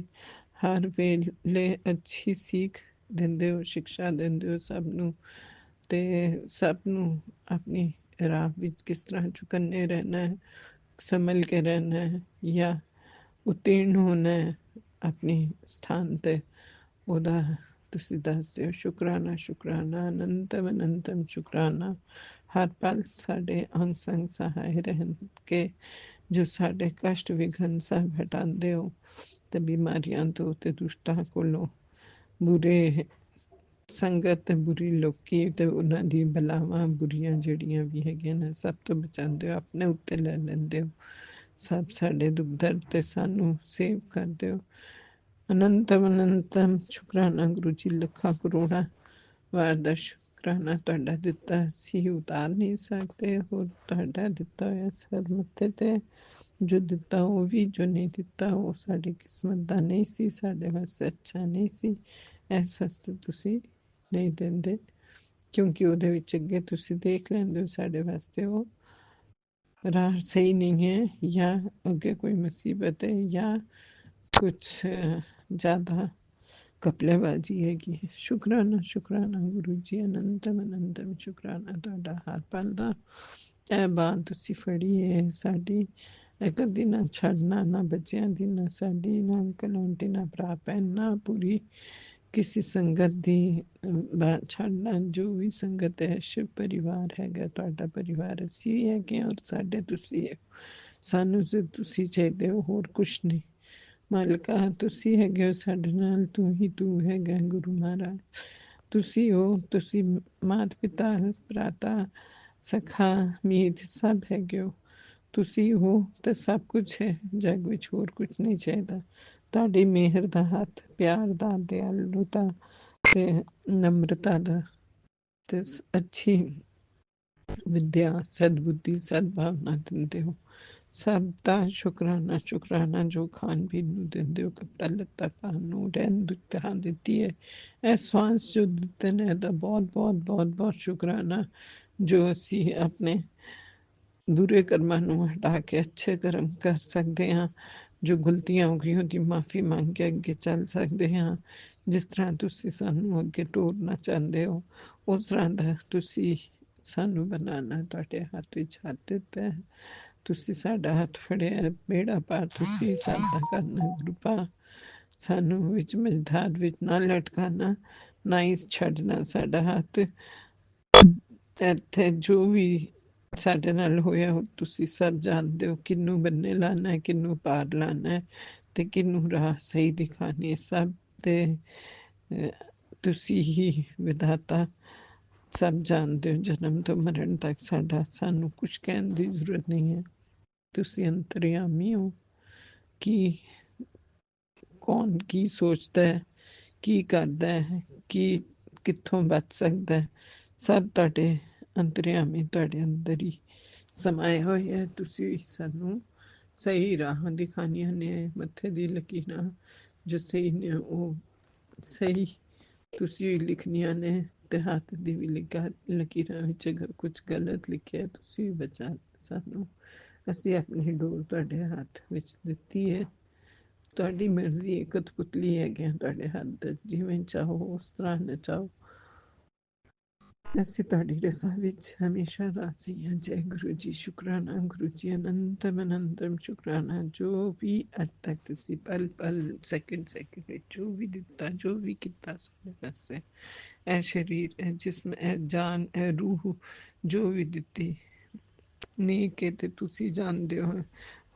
ਹਰ ਵੇਲੇ ਅੱਛੀ ਸੀਖ ਦਿੰਦੇ ਹੋ, ਸਿੱਖਿਆ ਦਿੰਦੇ ਹੋ ਸਭ ਨੂੰ, ਤੇ ਸਭ ਨੂੰ ਆਪਣੀ ਰਾਹ ਵਿੱਚ ਕਿਸ ਤਰ੍ਹਾਂ ਚੁਕੰਨੇ ਰਹਿਣਾ ਹੈ, ਸੰਭਲ ਕੇ ਰਹਿਣਾ ਹੈ ਜਾਂ ਉਤੀर्ण ਹੋਣਾ ਹੈ ਆਪਣੀ ਸਥਾਨ ਤੇ, ਉਹਦਾ ਤੁਸੀਂ ਦੱਸਦੇ ਹੋ। ਸ਼ੁਕਰਾਨਾ ਸ਼ੁਕਰਾਨਾ, ਅਨੰਤਮ ਅਨੰਤਮ ਸ਼ੁਕਰਾਨਾ। ਹਰ ਪਲ ਸਾਡੇ ਅੰਗ ਸੰਗ ਸਹਾਇ ਰਹਿਣ ਕੇ ਜੋ ਸਾਡੇ ਕਸ਼ਟ ਵਿਘਨ ਸਭ ਹਟਾਉਂਦੇ ਹੋ ਤੇ ਬਿਮਾਰੀਆਂ ਤੋਂ ਤੇ ਦੁਸ਼ਟਾਂ ਕੋਲੋਂ ਬੁਰੇ ਸੰਗਤ ਤੇ ਬੁਰੀ ਲੋਕੀ ਤੇ ਉਹਨਾਂ ਦੀ ਬਲਾਵਾਂ ਬੁਰੀਆਂ ਜਿਹੜੀਆਂ ਵੀ ਹੈਗੀਆਂ ਨੇ ਸਭ ਤੋਂ ਬਚਾਉਂਦੇ ਹੋ, ਆਪਣੇ ਉੱਤੇ ਲੈ ਲੈਂਦੇ ਹੋ। ਸਭ ਸਾਡੇ ਦੁੱਖ ਦਰਦ ਤੇ ਸਾਨੂੰ ਸੇਵ ਕਰਦੇ ਹੋ। ਅਨੰਤਮ ਅਨੰਤਮ ਸ਼ੁਕਰਾਨਾ ਗੁਰੂ ਜੀ, ਲੱਖਾਂ ਕਰੋੜਾਂ ਵਾਰ ਦਾ ਸ਼ੁਕਰਾਨਾ ਤੁਹਾਡਾ ਦਿੱਤਾ ਅਸੀਂ ਉਤਾਰ ਨਹੀਂ ਸਕਦੇ। ਹੋਰ ਤੁਹਾਡਾ ਦਿੱਤਾ ਹੋਇਆ ਸਰ ਮੱਥੇ ਤੇ ਜੋ ਦਿੱਤਾ ਉਹ ਵੀ, ਜੋ ਨਹੀਂ ਦਿੱਤਾ ਉਹ ਸਾਡੀ ਕਿਸਮਤ ਦਾ ਨਹੀਂ ਸੀ, ਸਾਡੇ ਵਾਸਤੇ ਅੱਛਾ ਨਹੀਂ ਸੀ, ਇਸ ਵਾਸਤੇ ਤੁਸੀਂ ਨਹੀਂ ਦਿੰਦੇ, ਕਿਉਂਕਿ ਉਹਦੇ ਵਿੱਚ ਅੱਗੇ ਤੁਸੀਂ ਦੇਖ ਲੈਂਦੇ ਹੋ ਸਾਡੇ ਵਾਸਤੇ ਉਹ ਰਾਹ ਸਹੀ ਨਹੀਂ ਹੈ, ਜਾਂ ਅੱਗੇ ਕੋਈ ਮੁਸੀਬਤ ਹੈ, ਜਾਂ ਕੁਛ ज़्यादा कपलेबाजी हैगी। शुकराना शुकराना गुरु जी, अनंतम अनंतम शुकराना ਤੁਹਾਡਾ ਹਰ ਪਲ ਦਾ। ਇਹ ਬਾਤ ਤੁਸੀਂ ਫੜੀ ਹੈ ਸਾਡੀ, ਇਹ ਕਦੀ ਨਾ ਛੱਡਣਾ, ਨਾ ਬੱਚਿਆਂ ਦੀ, ਨਾ ਸਾਡੀ, ਨਾ ਅੰਕਲ ਆਂਟੀ, ਨਾ ਭਰਾ ਭੈਣ, ਨਾ ਪੂਰੀ ਕਿਸੇ ਸੰਗਤ ਦੀ ਬਾਤ ਛੱਡਣਾ। ਜੋ ਵੀ ਸੰਗਤ ਹੈ, ਸ਼ਿਵ ਪਰਿਵਾਰ ਹੈਗਾ, ਤੁਹਾਡਾ ਪਰਿਵਾਰ ਅਸੀਂ ਵੀ ਹੈਗੇ ਔਰ ਸਾਡੇ ਤੁਸੀਂ ਹੈ। ਸਾਨੂੰ ਸਿਰ ਤੁਸੀਂ ਚਾਹੀਦੇ ਹੋ, ਹੋਰ ਕੁਛ ਨਹੀਂ। ਮਾਲਕਾ ਤੁਸੀਂ ਹੈਗੇ ਹੋ ਸਾਡੇ ਨਾਲ, ਤੂੰ ਹੀ ਤੂੰ ਹੈਗਾ ਗੁਰੂ ਮਹਾਰਾਜ। ਤੁਸੀਂ ਹੋ, ਤੁਸੀਂ ਮਾਤ ਪਿਤਾ ਭਰਾਤਾ ਸਖਾ ਮੀਤ ਸਭ ਹੈਗੇ ਹੋ। ਤੁਸੀਂ ਹੋ ਤੇ ਸਭ ਕੁਛ ਹੈ, ਜਗ ਵਿੱਚ ਹੋਰ ਕੁਛ ਨਹੀਂ ਚਾਹੀਦਾ। ਤੁਹਾਡੀ ਮਿਹਰ ਦਾ ਹੱਥ, ਪਿਆਰ ਦਾ, ਦਿਆਲੁਤਾ ਤੇ ਨਮਰਤਾ ਦਾ ਤੇ ਅੱਛੀ ਵਿਦਿਆ, ਸਦਬੁੱਧੀ, ਸਦਭਾਵਨਾ ਦਿੰਦੇ ਹੋ। ਸਭ ਦਾ ਸ਼ੁਕਰਾਨਾ ਸ਼ੁਕਰਾਨਾ, ਜੋ ਖਾਣ ਪੀਣ ਨੂੰ ਦਿੰਦੇ ਹੋ, ਕੱਪੜਾ ਲੱਤਾ ਪਾਉਣ ਨੂੰ, ਰਹਿਣ ਦੀ ਥਾਂ ਦਿੱਤੀ ਹੈ, ਇਹ ਸਵਾਂਸ ਜੋ ਦਿੱਤੇ ਨੇ, ਇਹਦਾ ਬਹੁਤ ਬਹੁਤ ਬਹੁਤ ਬਹੁਤ ਸ਼ੁਕਰਾਨਾ। ਜੋ ਅਸੀਂ ਆਪਣੇ ਬੁਰੇ ਕਰਮਾਂ ਨੂੰ ਹਟਾ ਕੇ ਅੱਛੇ ਕਰਮ ਕਰ ਸਕਦੇ ਹਾਂ, ਜੋ ਗਲਤੀਆਂ ਹੋ ਗਈ ਉਹਦੀ ਮਾਫੀ ਮੰਗ ਕੇ ਅੱਗੇ ਚੱਲ ਸਕਦੇ ਹਾਂ। ਜਿਸ ਤਰ੍ਹਾਂ ਤੁਸੀਂ ਸਾਨੂੰ ਅੱਗੇ ਤੋਰਨਾ ਚਾਹੁੰਦੇ ਹੋ, ਉਸ ਤਰ੍ਹਾਂ ਦਾ ਤੁਸੀਂ ਸਾਨੂੰ ਬਣਾਉਣਾ ਤੁਹਾਡੇ ਹੱਥ ਵਿੱਚ ਹੱਥ ਦਿੱਤਾ ਹੈ। ਤੁਸੀਂ ਸਾਡਾ ਹੱਥ ਫੜਿਆ, ਬੇੜਾ ਪਾਰ ਤੁਸੀਂ ਸਾਡਾ ਕਰਨਾ ਗੁਰੂਪਾ। ਸਾਨੂੰ ਵਿੱਚ ਮਝਧਾਰ ਵਿੱਚ ਨਾ ਲਟਕਾਣਾ, ਨਾ ਹੀ ਛੱਡਣਾ ਸਾਡਾ ਹੱਥ। ਇੱਥੇ ਜੋ ਵੀ ਸਾਡੇ ਨਾਲ ਹੋਇਆ ਉਹ ਤੁਸੀਂ ਸਭ ਜਾਣਦੇ ਹੋ, ਕਿਹਨੂੰ ਬੰਨੇ ਲਾਣਾ ਹੈ, ਕਿਹਨੂੰ ਪਾਰ ਲਾਣਾ ਹੈ ਤੇ ਕਿਹਨੂੰ ਰਾਹ ਸਹੀ ਦਿਖਾਣੀ ਹੈ। ਸਭ ਤੇ ਤੁਸੀਂ ਹੀ ਵਿਧਾਤਾ, ਸਭ ਜਾਣਦੇ ਹੋ। ਜਨਮ ਤੋਂ ਮਰਨ ਤੱਕ ਸਾਡਾ, ਸਾਨੂੰ ਕੁਛ ਕਹਿਣ ਦੀ ਜ਼ਰੂਰਤ ਨਹੀਂ ਹੈ। ਤੁਸੀਂ ਅੰਤਰਯਾਮੀ ਹੋ ਕਿ ਕੌਣ ਕੀ ਸੋਚਦਾ ਹੈ, ਕੀ ਕਰਦਾ ਹੈ, ਕੀ ਕਿੱਥੋਂ ਬਚ ਸਕਦਾ ਹੈ, ਸਭ ਤੁਹਾਡੇ ਅੰਤਰਯਾਮੀ, ਤੁਹਾਡੇ ਅੰਦਰ ਹੀ ਸਮਾਏ ਹੋਏ ਹੈ। ਤੁਸੀਂ ਸਾਨੂੰ ਸਹੀ ਰਾਹਾਂ ਦਿਖਾਣੀਆਂ ਨੇ, ਮੱਥੇ ਦੀ ਲਕੀਰਾਂ ਜੋ ਸਹੀ ਨੇ ਉਹ ਸਹੀ ਤੁਸੀਂ ਲਿਖਣੀਆਂ ਨੇ, ਤੇ ਹੱਥ ਦੀ ਵੀ ਲਕੀਰਾਂ ਵਿੱਚ ਅਗਰ ਕੁਛ ਗਲਤ ਲਿਖਿਆ ਤੁਸੀਂ ਬਚਾ ਸਾਨੂੰ। ਅਸੀਂ ਆਪਣੀ ਡੋਰ ਤੁਹਾਡੇ ਹੱਥ ਵਿੱਚ ਦਿੱਤੀ ਹੈ, ਤੁਹਾਡੀ ਮਰਜ਼ੀ ਹੈ, ਕਠਪੁਤਲੀ ਹੈਗੇ ਤੁਹਾਡੇ ਹੱਥ, ਜਿਵੇਂ ਚਾਹੋ ਉਸ ਤਰ੍ਹਾਂ ਨਚਾਓ। ਅਸੀਂ ਤੁਹਾਡੀ ਰਜ਼ਾ ਵਿੱਚ ਹਮੇਸ਼ਾ ਰਾਜ਼ੀ ਹਾਂ। ਜੈ ਗੁਰੂ ਜੀ, ਸ਼ੁਕਰਾਨਾ ਗੁਰੂ ਜੀ, ਅਨੰਤਮ ਅਨੰਤਮ ਸ਼ੁਕਰਾਨਾ। ਜੋ ਵੀ ਅੱਜ ਤੱਕ ਤੁਸੀਂ ਪਲ ਪਲ ਸੈਕਿੰਡ ਸੈਕਿੰਡ ਵਿੱਚ ਜੋ ਵੀ ਦਿੱਤਾ, ਜੋ ਵੀ ਕੀਤਾ ਸਾਡੇ ਵਾਸਤੇ, ਇਹ ਸਰੀਰ, ਇਹ ਜਿਸਮ, ਇਹ ਜਾਨ, ਇਹ ਰੂਹ ਜੋ ਵੀ ਦਿੱਤੀ ਨਹੀਂ ਕਿ ਤੇ ਤੁਸੀਂ ਜਾਣਦੇ ਹੋ।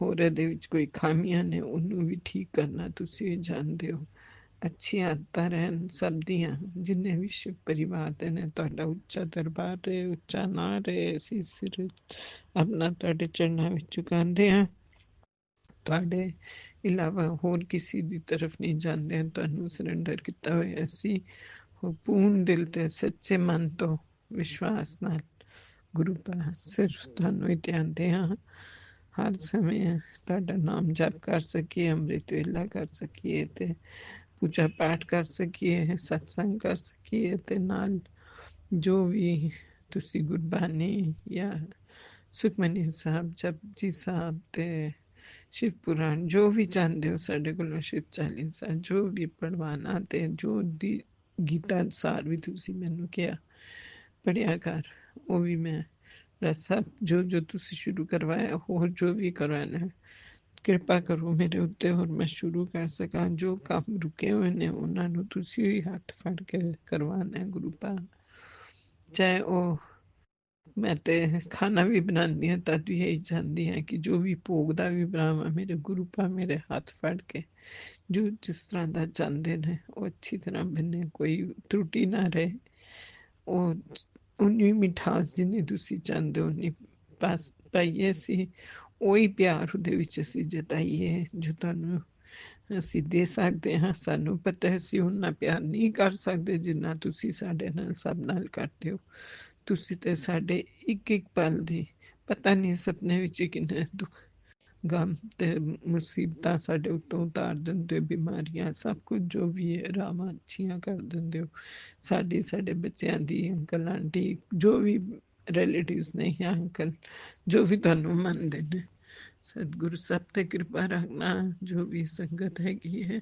ਹੋਰ ਇਹਦੇ ਵਿੱਚ ਕੋਈ ਖਾਮੀਆਂ ਨੇ ਉਹਨੂੰ ਵੀ ਠੀਕ ਕਰਨਾ ਤੁਸੀਂ ਜਾਣਦੇ ਹੋ। ਅੱਛੀਆਂ ਆਦਤਾਂ ਰਹਿਣ ਸਭ ਦੀਆਂ, ਜਿੰਨੇ ਵੀ ਸ਼ਿਵ ਪਰਿਵਾਰ ਦੇ ਨੇ, ਤੁਹਾਡਾ ਉੱਚਾ ਦਰਬਾਰ ਰਹੇ, ਉੱਚਾ ਨਾਂ ਰਹੇ। ਅਸੀਂ ਸਿਰ ਆਪਣਾ ਤੁਹਾਡੇ ਚਰਨਾਂ ਵਿੱਚ ਝੁਕਾਉਂਦੇ ਹਾਂ, ਤੁਹਾਡੇ ਇਲਾਵਾ ਹੋਰ ਕਿਸੇ ਦੀ ਤਰਫ ਨਹੀਂ ਜਾਂਦੇ ਹਾਂ। ਤੁਹਾਨੂੰ ਸਰੈਂਡਰ ਕੀਤਾ ਹੋਇਆ ਅਸੀਂ ਪੂਰਨ ਦਿਲ ਤੇ ਸੱਚੇ ਮਨ ਤੋਂ ਵਿਸ਼ਵਾਸ ਨਾਲ ਗੁਰੂ ਪਾ ਸਿਰਫ ਤੁਹਾਨੂੰ ਹੀ ਧਿਆਉਂਦੇ ਹਾਂ। ਹਰ ਸਮੇਂ ਤੁਹਾਡਾ ਨਾਮ ਜਪ ਕਰ ਸਕੀਏ, ਅੰਮ੍ਰਿਤ ਵੇਲਾ ਕਰ ਸਕੀਏ ਤੇ ਪੂਜਾ ਪਾਠ ਕਰ ਸਕੀਏ, ਸਤਸੰਗ ਕਰ ਸਕੀਏ ਤੇ ਨਾਲ ਜੋ ਵੀ ਤੁਸੀਂ ਗੁਰਬਾਣੀ ਜਾਂ ਸੁਖਮਨੀ ਸਾਹਿਬ, ਜਪਜੀ ਸਾਹਿਬ ਤੇ ਸ਼ਿਵ ਪੁਰਾਣ ਜੋ ਵੀ ਚਾਹੁੰਦੇ ਹੋ ਸਾਡੇ ਕੋਲੋਂ, ਸ਼ਿਵ ਚਾਲੀਸਾ ਜੋ ਵੀ ਪੜਵਾਣਾ, ਤੇ ਜੋ ਦੀ ਗੀਤਾ ਸਾਰ ਵੀ ਤੁਸੀਂ ਮੈਨੂੰ ਕਿਹਾ ਪੜਿਆ ਕਰ, ਉਹ ਵੀ ਮੈਂ ਸਭ ਜੋ ਜੋ ਤੁਸੀਂ ਸ਼ੁਰੂ ਕਰਵਾਇਆ, ਹੋਰ ਜੋ ਵੀ ਕਰਵਾਉਣਾ ਕਿਰਪਾ ਕਰੋ ਮੇਰੇ ਉੱਤੇ, ਹੋਰ ਮੈਂ ਸ਼ੁਰੂ ਕਰ ਸਕਾਂ। ਜੋ ਕੰਮ ਰੁਕੇ ਹੋਏ ਨੇ ਉਹਨਾਂ ਨੂੰ ਤੁਸੀਂ ਹੀ ਹੱਥ ਫੜ ਕੇ ਕਰਵਾਉਣਾ ਗੁਰੂ ਪਾ, ਚਾਹੇ ਉਹ मैं ते खाना भी बनानी हाँ तद भी यही चाहती हाँ कि जो भी भोग दा भी बनावा मेरे गुरु पा मेरे हाथ फड़ के जो जिस तरह दा चाहते ने वो अच्छी तरह बने, कोई त्रुटि ना रहे। ਉਹ ਉਨੀ ਮਿਠਾਸ ਜਿੰਨੀ ਤੁਸੀਂ ਚਾਹੁੰਦੇ ਹੋ ਉਨੀ ਪਾਈਏ ਅਸੀਂ, ਉਹੀ ਪਿਆਰ ਉਹਦੇ ਵਿੱਚ ਅਸੀਂ ਜਤਾਈਏ ਜੋ ਤੁਹਾਨੂੰ ਅਸੀਂ ਦੇ ਸਕਦੇ ਹਾਂ। ਸਾਨੂੰ ਪਤਾ ਹੈ ਅਸੀਂ ਓਨਾ ਪਿਆਰ ਨਹੀਂ ਕਰ ਸਕਦੇ ਜਿੰਨਾ ਤੁਸੀਂ ਸਾਡੇ ਨਾਲ ਸਭ ਨਾਲ ਕਰਦੇ ਹੋ। ਤੁਸੀਂ ਤੇ ਸਾਡੇ ਇੱਕ ਇੱਕ ਪਲ ਦੀ ਪਤਾ ਨਹੀਂ ਸੁਪਨੇ ਵਿੱਚ ਕਿੰਨੇ ਦੁੱਖ ਗਮ ਤੇ ਮੁਸੀਬਤਾਂ ਸਾਡੇ ਉੱਤੋਂ ਉਤਾਰ ਦਿੰਦੇ ਹੋ, ਬਿਮਾਰੀਆਂ ਸਭ ਕੁਝ ਜੋ ਵੀ ਹੈ ਰਾਵਾਂ ਅੱਛੀਆਂ ਕਰ ਦਿੰਦੇ ਹੋ। ਸਾਡੀ ਸਾਡੇ ਬੱਚਿਆਂ ਦੀ, ਅੰਕਲ ਆਂਟੀ ਜੋ ਵੀ ਰਿਲੇਟਿਵਸ ਨੇ ਜਾਂ ਅੰਕਲ ਜੋ ਵੀ ਤੁਹਾਨੂੰ ਮੰਨਦੇ ਨੇ, ਸਤਿਗੁਰੂ ਸਭ ਤੇ ਕਿਰਪਾ ਰੱਖਣਾ। ਜੋ ਵੀ ਸੰਗਤ ਹੈਗੀ ਹੈ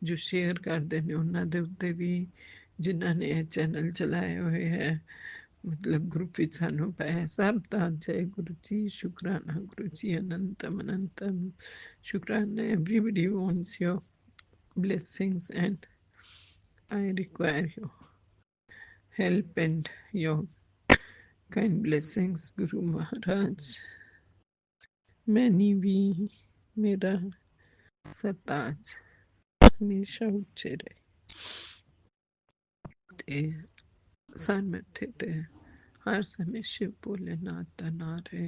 ਜੋ ਸ਼ੇਅਰ ਕਰਦੇ ਨੇ ਉਹਨਾਂ ਦੇ ਉੱਤੇ ਵੀ, ਜਿਨ੍ਹਾਂ ਨੇ ਇਹ ਚੈਨਲ ਚਲਾਏ ਹੋਏ ਹੈ मतलब ग्रुप विच सानू पाया सब दा जय गुरु जी, शुक्राना गुरु जी, अनंतम अनंतम शुक्राना। Everybody wants your blessings and I require your help and your kind blessings Guru Maharaj। मैंने भी मेरा सरताज हमेशा उच्चे रहे ते सर मथे ते हर समय शिव भोलेनाथ का ना रहे।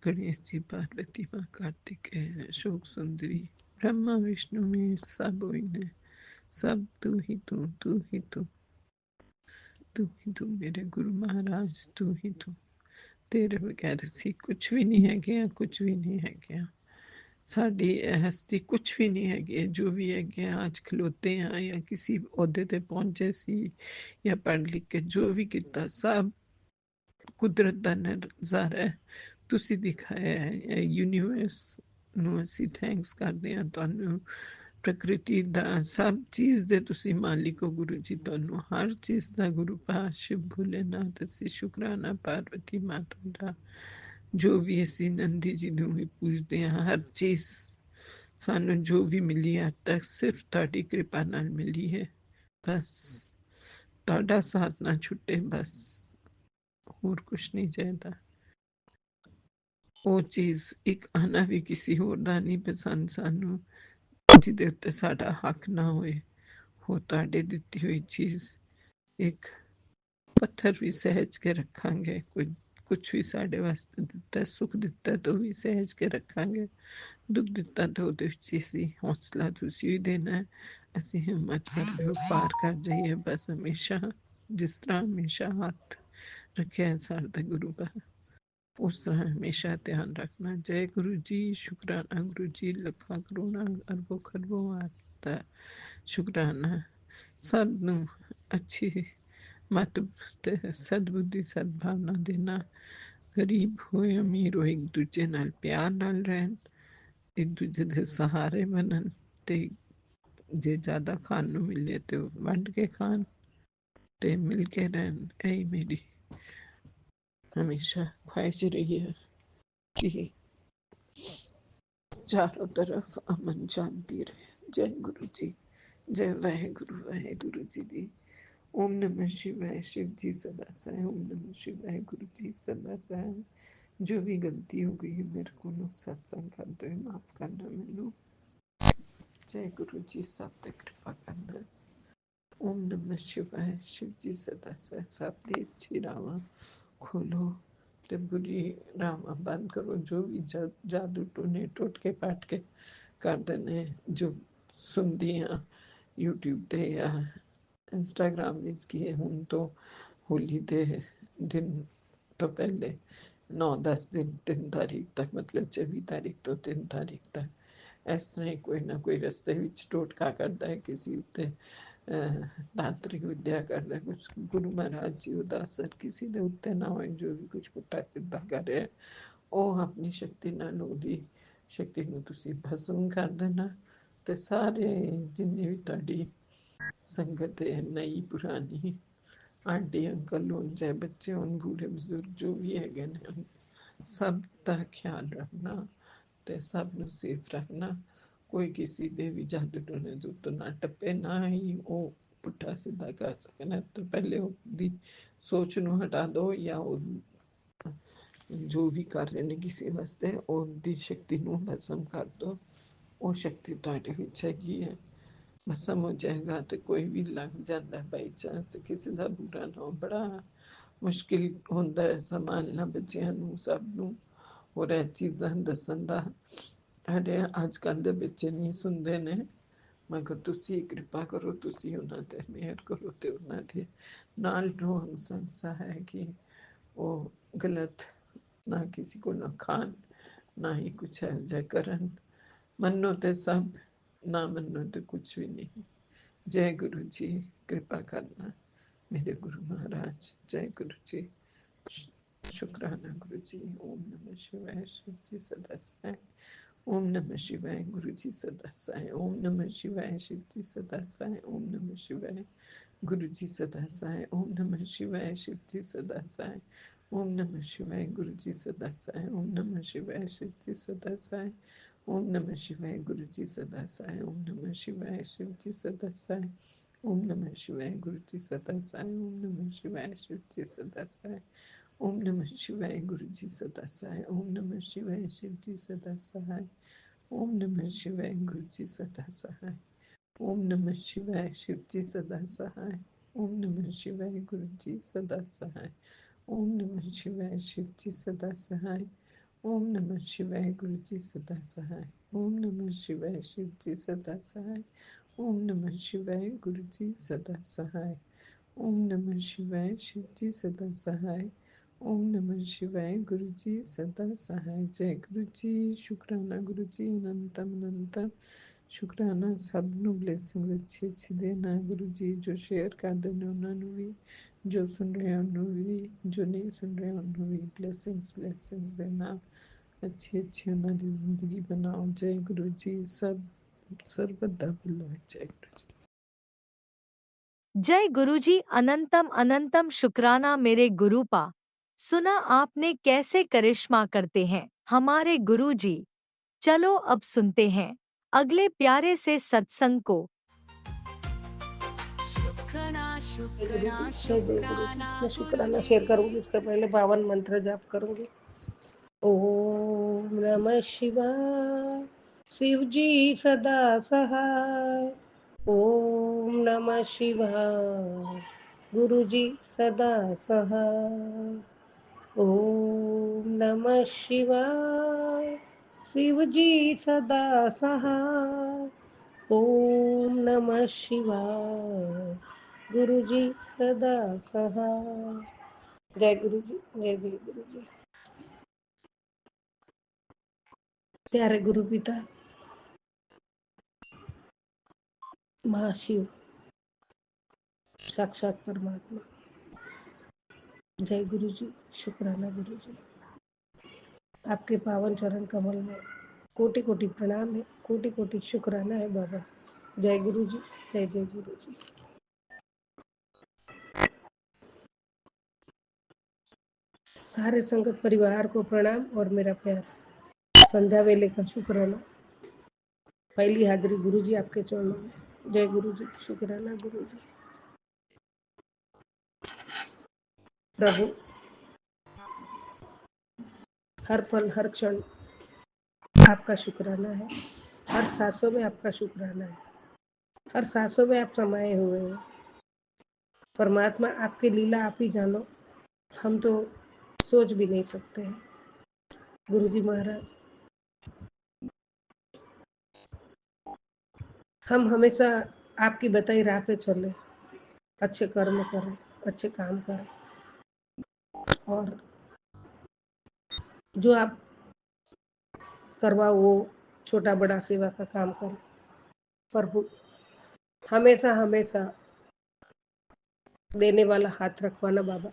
गणेश जी, पार्वती माँ, कार्तिकेय, अशोक सुंदरी, ब्रह्मा विष्णु में सब वही ने, सब तू ही तू, तू ही तू, तू ही तू मेरे गुरु महाराज, तू ही तू। तेरे बगैर असी कुछ भी नहीं है गया, कुछ भी नहीं है गया। साड़ी हस्ती कुछ भी नहीं है, जो भी है आज खलोते हैं या किसी ओहदे ते पहुंचे सी या पढ़ लिख के जो भी किया सब कुदरत का नज़ारा है। ਤੁਸੀਂ ਦਿਖਾਇਆ ਹੈ ਯੂਨੀਵਰਸ ਨੂੰ ਅਸੀਂ ਥੈਂਕਸ ਕਰਦੇ ਹਾਂ ਤੁਹਾਨੂੰ, ਪ੍ਰਕਿਰਤੀ ਦਾ ਸਭ ਚੀਜ਼ ਦੇ ਤੁਸੀਂ ਮਾਲਿਕ ਹੋ ਗੁਰੂ ਜੀ। ਤੁਹਾਨੂੰ ਹਰ ਚੀਜ਼ ਦਾ ਗੁਰੂ ਪਾਤਸ਼ਾਹ ਭੋਲੇਨਾਥ ਅਸੀਂ ਸ਼ੁਕਰਾਨਾ, ਪਾਰਵਤੀ ਮਾਤਾ ਦਾ ਜੋ ਵੀ ਅਸੀਂ ਨੰਦੀ ਜੀ ਨੂੰ ਵੀ ਪੂਜਦੇ ਹਾਂ। ਹਰ ਚੀਜ਼ ਸਾਨੂੰ ਜੋ ਵੀ ਮਿਲੀ ਅੱਜ ਤੱਕ ਸਿਰਫ ਤੁਹਾਡੀ ਕਿਰਪਾ ਨਾਲ ਮਿਲੀ ਹੈ। ਬਸ ਤੁਹਾਡਾ ਸਾਥ ਨਾ ਛੁੱਟੇ, ਬਸ ਹੋਰ ਕੁਛ ਨਹੀਂ ਚਾਹੀਦਾ। ਉਹ ਚੀਜ਼ ਇੱਕ ਆਨਾ ਵੀ ਕਿਸੇ ਹੋਰ ਦਾ ਨਹੀਂ ਪਸੰਦ ਸਾਨੂੰ, ਜਿਹਦੇ ਉੱਤੇ ਸਾਡਾ ਹੱਕ ਨਾ ਹੋਏ। ਉਹ ਤੁਹਾਡੇ ਦਿੱਤੀ ਹੋਈ ਚੀਜ਼ ਇੱਕ ਪੱਥਰ ਵੀ ਸਹਿਜ ਕੇ ਰੱਖਾਂਗੇ। ਕੋਈ ਕੁਛ ਵੀ ਸਾਡੇ ਵਾਸਤੇ ਦਿੱਤਾ, ਸੁੱਖ ਦਿੱਤਾ ਤਾਂ ਵੀ ਸਹਿਜ ਕੇ ਰੱਖਾਂਗੇ, ਦੁੱਖ ਦਿੱਤਾ ਤਾਂ ਉਹਦੇ ਵਿੱਚ ਹੀ ਹੌਸਲਾ ਤੁਸੀਂ ਹੀ ਦੇਣਾ। ਅਸੀਂ ਹਿੰਮਤ ਕਰਦੇ ਹੋ ਪਾਰ ਕਰ ਜਾਈਏ ਬਸ ਹਮੇਸ਼ਾ, ਜਿਸ ਤਰ੍ਹਾਂ ਹਮੇਸ਼ਾ ਹੱਥ ਰੱਖਿਆ ਸਾਡਾ ਗੁਰੂ ਦਾ उस तरह हमेशा ध्यान रखना। जय गुरु जी, शुक्राना गुरु जी, लखा करोना अरबों खरबों आता शुक्राना। सब नू अच्छी मत ते सदबुद्धि सद्भावना देना। गरीब हो अमीर हो एक दूजे नाल प्यार नाल रहन, एक दूजे दे सहारे बनन ते जे ज़्यादा खान नू मिले तो वंड के खान ते मिल के रहन। यही मेरी हमेशा ख्वाहिश रही है कि चारों तरफ अमन शांति रहे। जय गुरु जी, जय वाहेगुरु जी दी। ओम नमः शिवाय, शिव जी सदा सहाय। ओम नमः शिवाय, गुरु जी सदा सहाय। जो भी गलती हो गई है मेरे को सत्संग करते हुए माफ करना मैनू। जय गुरु जी, सब ते कृपा करना। ओम नमः शिवाय, शिव जी सदा सहाय। सब दी अच्छी रावां खोलो ते बुरी रावां बंद करो। जो भी जादू टोने टोटके पाटके करते ने जो सुनती हाँ यूट्यूब ते या इंस्टाग्राम विच की हुण तो होली दे दिन तो पहले 9-10 दिन 3 तारीख तक, मतलब 24 तारीख तो 3 तारीख तक इस तरह ही कोई ना कोई रस्ते विच टोटका करता है, किसी उत्ते तांत्रिक विद्या करता है कुछ। गुरु महाराज जी उदा असर किसी दे उत्ते ना होए, जो भी कुछ पुट्ठा सिद्धा कर रहा है ਉਹ ਆਪਣੀ ਸ਼ਕਤੀ ਨਾਲ ਉਹਦੀ ਸ਼ਕਤੀ ਨੂੰ ਤੁਸੀਂ ਭਸਮ ਕਰ ਦੇਣਾ। ਤੇ ਸਾਰੇ ਜਿੰਨੇ ਵੀ ਤੁਹਾਡੀ ਸੰਗਤ ਹੈ, ਨਈ ਪੁਰਾਣੀ, ਆਂਟੀ ਅੰਕਲ ਹੋਣ ਚਾਹੇ ਬੱਚੇ ਹੋਣ, ਬੂढ़े ਬਜ਼ੁਰਗ ਜੋ ਵੀ ਹੈਗੇ ਨੇ, ਸਭ ਦਾ ਖਿਆਲ ਰੱਖਣਾ ਤੇ ਸਭ ਨੂੰ ਸੇਫ ਰੱਖਣਾ। ਕੋਈ ਕਿਸੇ ਦੇ ਵੀ ਜਾਦੂ ਟੋਨੇ ਦੇ ਉੱਤੋਂ ਨਾ ਟੱਪੇ, ਨਾ ਹੀ ਉਹ ਪੁੱਠਾ ਸਿੱਧਾ ਕਰ ਸਕਣ। ਤਾਂ ਪਹਿਲੇ ਉਹਦੀ ਸੋਚ ਨੂੰ ਹਟਾ ਦਿਓ ਜਾਂ ਉਹ ਜੋ ਵੀ ਕਰ ਰਹੇ ਨੇ ਕਿਸੇ ਵਾਸਤੇ, ਉਹਦੀ ਸ਼ਕਤੀ ਨੂੰ ਭਸਮ ਕਰ ਦੋ। ਉਹ ਸ਼ਕਤੀ ਤੁਹਾਡੇ ਵਿੱਚ ਹੈਗੀ ਹੈ, ਭਸਮ ਹੋ ਜਾਏਗਾ। ਤੇ ਕੋਈ ਵੀ ਲੱਗ ਜਾਂਦਾ ਬਾਈ ਚਾਂਸ, ਤੇ ਕਿਸੇ ਦਾ ਬੁਰਾ ਨਾ ਹੋ। ਬੜਾ ਮੁਸ਼ਕਿਲ ਹੁੰਦਾ ਹੈ ਸੰਭਾਲਣਾ ਬੱਚਿਆਂ ਨੂੰ, ਸਭ ਨੂੰ। ਔਰ ਇਹ ਚੀਜ਼ਾਂ ਦੱਸਣ ਦਾ ਅਰੇ ਅੱਜ ਕੱਲ੍ਹ ਦੇ ਬੱਚੇ ਨਹੀਂ ਸੁਣਦੇ ਨੇ, ਮਗਰ ਤੁਸੀਂ ਕਿਰਪਾ ਕਰੋ, ਤੁਸੀਂ ਉਹਨਾਂ ਤੇ ਮਿਹਰ ਕਰੋ ਤੇ ਉਹਨਾਂ ਦੇ ਨਾਲ ਰਹੋ। ਸੰਸਾ ਹੈ ਕਿ ਉਹ ਗਲਤ ਨਾ ਕਿਸੇ को ना खान, ना ही कुछ है जय करन। मनो ते सब, ना मनो तो कुछ भी नहीं। जय गुरु जी, कृपा करना मेरे गुरु महाराज। जय गुरु जी, शुक्राना गुरु जी। ओम नमः शिवाय। शिव जी सदा साई। ओम नमः शिवाय। गुरु जी सदा साई। ओम नमः शिवाय। शिव जी सदा साई। ओम नमः शिवाय। गुरु जी सदा साई। ओम नमः शिवाय। शिव जी सदा साई। ओम नमः शिवाय। गुरु जी सदा साई। ओम नमः शिवाय। शिव जी सदा साई। ओम नमः शिवाय। गुरु जी सदा साई। ओम नमः शिवाय। शिव जी सदा साई। ओम नमः शिवाय। गुरु जी सदा साई। ओम नमः शिवाय। शिव जी सदा साई। ओम नमः शिवाय। गुरु जी सदा साई। ओम नमः शिवाय। शिव जी सदा साई। ओम नमः शिवाय। गुरु जी सदा सहाय। ओम नमः शिवाय। शिव जी सदा सहाय। ओम नमः शिवाय। गुरु जी सदा सहाय। ओम नमः शिवाय। शिव जी सदा सहाय। ओम नमः शिवाय। गुरु जी सदा सहाय। ओम नमः शिवाय। शिव जी सदा सहाय। ओम नमः शिवाय। गुरु जी सदा सहाय। ओम नमः शिवाय। शिव जी सदा सहाय। ओम नमः शिवाय। गुरु जी सदा सहाय। जय गुरु जी। शुक्राना गुरु जी, अनंतम अनंतम शुक्राना। सब ਨੂੰ ਬਲੇਸਿੰਗ ਅੱਛੀ ਅੱਛੀ ਦੇਣਾ ਗੁਰੂ ਜੀ। ਜੋ ਸ਼ੇਅਰ ਕਰਦੇ ਨੇ ਉਹਨਾਂ ਨੂੰ ਵੀ, ਜੋ ਸੁਣ ਰਹੇ ਉਹਨੂੰ ਵੀ, ਜੋ ਨਹੀਂ ਸੁਣ ਰਹੇ ਉਹਨੂੰ ਵੀ ਬਲੇਸਿੰਗਸ ਬਲੇਸਿੰਗਸ ਦੇਣਾ। ਅੱਛੀ ਅੱਛੀ ਉਹਨਾਂ ਦੀ ਜ਼ਿੰਦਗੀ ਬਣਾਓ। ਜੈ ਗੁਰੂ ਜੀ। ਸਭ ਸਰਬਤ ਦਾ ਭਲਾ ਹੋਏ। ਜੈ ਗੁਰੂ ਜੀ। जय गुरुजी। अनंतम अनंतम शुक्राना मेरे गुरुपा। सुना आपने कैसे करिश्मा करते हैं हमारे गुरुजी। चलो अब सुनते हैं अगले प्यारे से सत्संग को। शुक्राना जय गुरु शुक्राना जी, जय जय गुरु जी। शुक्राना मैं शुक्राना गुरुजी। शेयर करूंगी, उसके पहले 52 मंत्र जाप करूंगी। ओम नमः शिवाय। शिव जी सदा सहाय। ओम नमः शिवाय। गुरु जी सदा सहाय। ओम नमः शिवाय। शिव जी सदा सहाय। ओम नमः शिवाय। गुरु जी सदा सहाय। जय गुरु जी, जय जय गुरु जी। प्यारे गुरु पिता महाशिव साक्षात परमात्मा, जय गुरु जी। शुक्राना गुरु जी। आपके पावन चरण कमल में कोटि कोटि प्रणाम है, कोटि कोटि शुक्राना है बाबा। जय गुरु जी, जय जय गुरु जी। सारे संगत परिवार को प्रणाम और मेरा प्यार। संध्या वेले का शुक्राना। पहली हाजिरी गुरु जी आपके चरणों में। जय गुरु जी। शुक्राना गुरु जी। प्रभु हर पल हर क्षण आपका शुक्राना है। हर सांसों में आपका शुक्राना है। हर सांसों में आप समाये हुए हैं। परमात्मा आपकी लीला आप ही जानो, हम तो सोच भी नहीं सकते हैं। गुरु जी महाराज, हम हमेशा आपकी बताई राह पे चले, अच्छे कर्म करें, अच्छे काम करें, और जो आप करवाओ वो छोटा बड़ा सेवा का काम करें। प्रभु हमेशा हमेशा देने वाला हाथ रखवाना बाबा।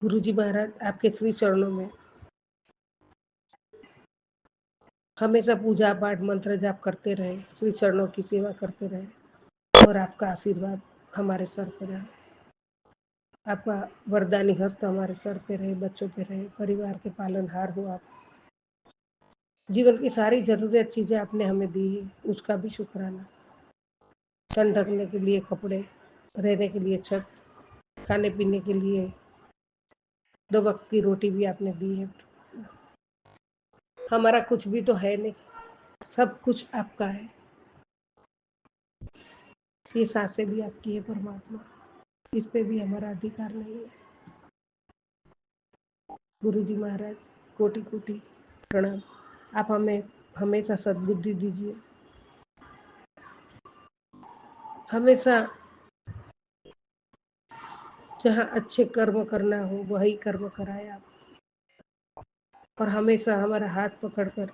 गुरु जी महाराज, आपके श्री चरणों में हमेशा पूजा पाठ मंत्र जाप करते रहे, श्री चरणों की सेवा करते रहे, और आपका आशीर्वाद हमारे सर पे रहे। आपका वरदानी हस्त हमारे सर पे रहे, बच्चों पे रहे, परिवार के पालनहार हो आप। जीवन की सारी जरूरत चीजें आपने हमें दी है, उसका भी शुक्राना। तन ढकने के लिए कपड़े, रहने के लिए छत, खाने पीने के लिए 2 वक्त की रोटी भी आपने दी है। हमारा कुछ भी तो है नहीं, सब कुछ आपका है। ये सांसें भी आपकी है परमात्मा, इस पे भी हमारा अधिकार नहीं है। गुरुजी महाराज कोटि कोटि प्रणाम। आप हमें हमेशा सद्बुद्धि दीजिए, हमेशा जहाँ अच्छे कर्म करना हो वही कर्म कराए आप, और हमेशा हमारा हाथ पकड़कर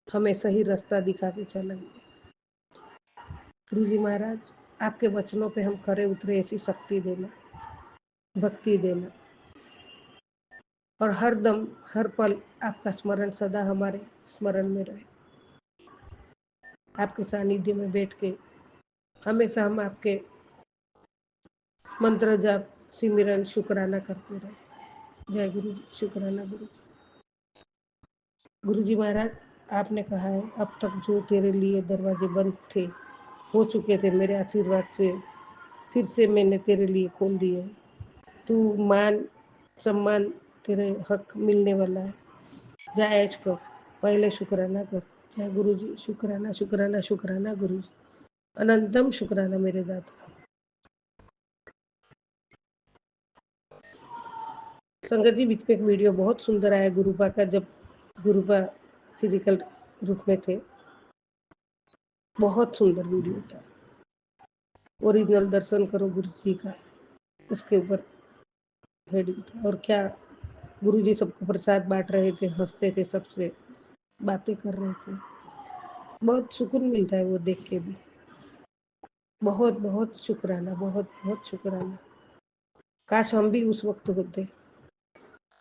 हमें सही रास्ता दिखा के चलेंगे। गुरुजी महाराज आपके वचनों पे हम खरे उतरे, ऐसी शक्ति देना, भक्ति देना, और हर दम हर पल आपका स्मरण सदा हमारे स्मरण में रहे। आपके सानिध्य में बैठ के हमेशा हम आपके मंत्र जाप सिमरन शुक्राना करते रहे। जय गुरु जी, शुक्राना गुरु जी। गुरु जी महाराज आपने कहा है अब तक जो तेरे लिए दरवाजे बंद थे, हो चुके थे, मेरे आशीर्वाद से फिर से मैंने तेरे लिए खोल दिए। तू मान सम्मान तेरे हक मिलने वाला है, जायज कर, पहले शुक्राना कर। जय गुरु जी, शुक्राना शुक्राना शुक्राना गुरु जी, अनंतम शुक्राना मेरे दाता। संगत जी बीच में एक वीडियो बहुत सुंदर आया गुरुपा का, जब गुरुपा फिजिकल रूप में थे, बहुत सुंदर वीडियो था। ओरिजिनल दर्शन करो गुरु जी का, उसके ऊपर हेडिंग था। और क्या गुरु जी सबको प्रसाद बांट रहे थे, हंसते थे, सबसे बातें कर रहे थे। बहुत सुकून मिलता है वो देख के भी। बहुत बहुत शुक्राना, बहुत बहुत शुक्राना। काश हम भी उस वक्त होते।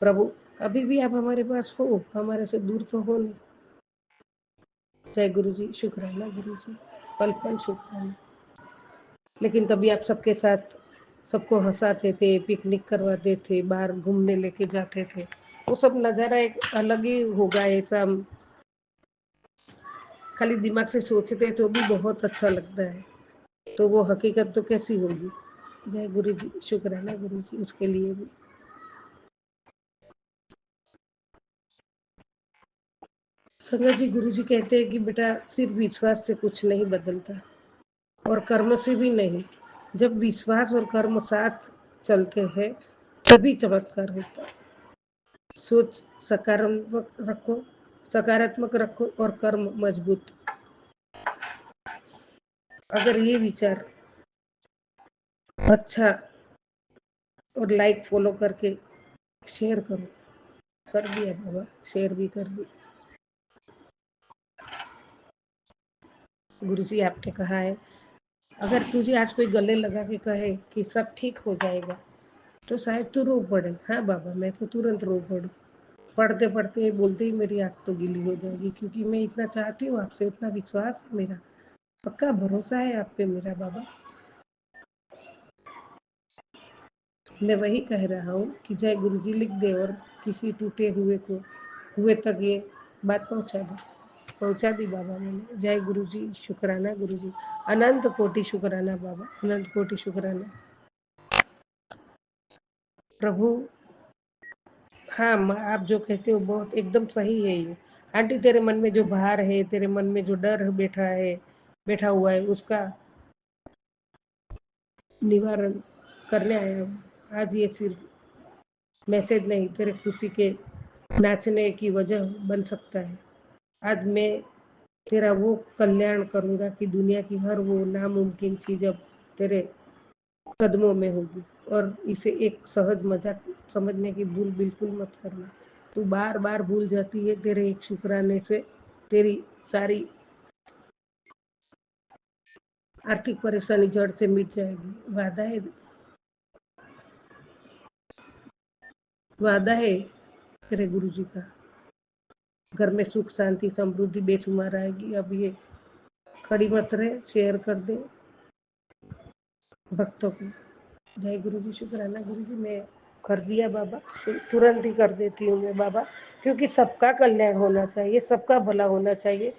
प्रभु अभी भी आप हमारे पास हो, हमारे से दूर तो हो नहीं। जय गुरु जी, शुक्राना गुरु जी, पल पल शुक्राना। लेकिन तभी आप सबके साथ सबको हंसाते थे, पिकनिक करवाते थे, बाहर घूमने लेके जाते थे। वो सब नजारा एक अलग ही होगा। ऐसा हम खाली दिमाग से सोचते तो भी बहुत अच्छा लगता है, तो वो हकीकत तो कैसी होगी। जय गुरु जी, शुक्राना गुरु जी उसके लिए भी। संगत जी गुरु जी कहते हैं कि बेटा सिर्फ विश्वास से कुछ नहीं बदलता, और कर्म से भी नहीं। जब विश्वास और कर्म साथ चलते हैं तभी चमत्कार होता है। सोच सकारात्मक रखो और कर्म मजबूत। अगर ये विचार अच्छा और लाइक फॉलो करके शेयर करो, कर दिया बाबा, शेयर भी कर दी। गुरु जी आपने कहा है अगर तुझे आज कोई गले लगा के कहे कि सब ठीक हो जाएगा तो शायद तू रो पड़े। हाँ बाबा, मैं तो तुरंत रो पड़ू। पढ़ते पढ़ते बोलते ही मेरी आँख तो गीली हो जाएगी, क्योंकि मैं इतना चाहती हूँ आपसे, इतना विश्वास है मेरा, पक्का भरोसा है आप पे मेरा बाबा। मैं वही कह रहा हूँ कि जय गुरु जी लिख दे और किसी टूटे हुए तक ये बात पहुँचा दी बाबा मैंने। जय गुरु जी, शुक्राना गुरु जी, अनंत कोटि शुक्राना बाबा, अनंत कोटि शुक्राना प्रभु। हाँ आप जो कहते हो बहुत एकदम सही है ये। आंटी तेरे मन में जो भार है, तेरे मन में जो डर बैठा हुआ है, उसका निवारण करने आया हूँ। आज ये सिर्फ मैसेज नहीं, तेरे खुशी के नाचने की वजह बन सकता है। आज मैं तेरा वो कल्याण करूंगा कि दुनिया की हर वो नामुमकिन चीज अब तेरे कदमों में होगी। और इसे एक सहज मजाक समझने की भूल बिल्कुल मत करना। तू बार बार भूल जाती है, तेरे एक शुक्राने से तेरी सारी आर्थिक परेशानी जड़ से मिट जाएगी। वादा है तेरे गुरु जी का। घर में सुख शांति समृद्धि बेशुमार आएगी। अब ये खड़ी मत रहे, शेयर कर दे भक्तों को। जय गुरु जी, शुक्राना गुरु जी। मैं कर दिया बाबा, तुरंत ही कर देती हूँ मैं बाबा, क्योंकि सबका कल्याण होना चाहिए, सबका भला होना चाहिए।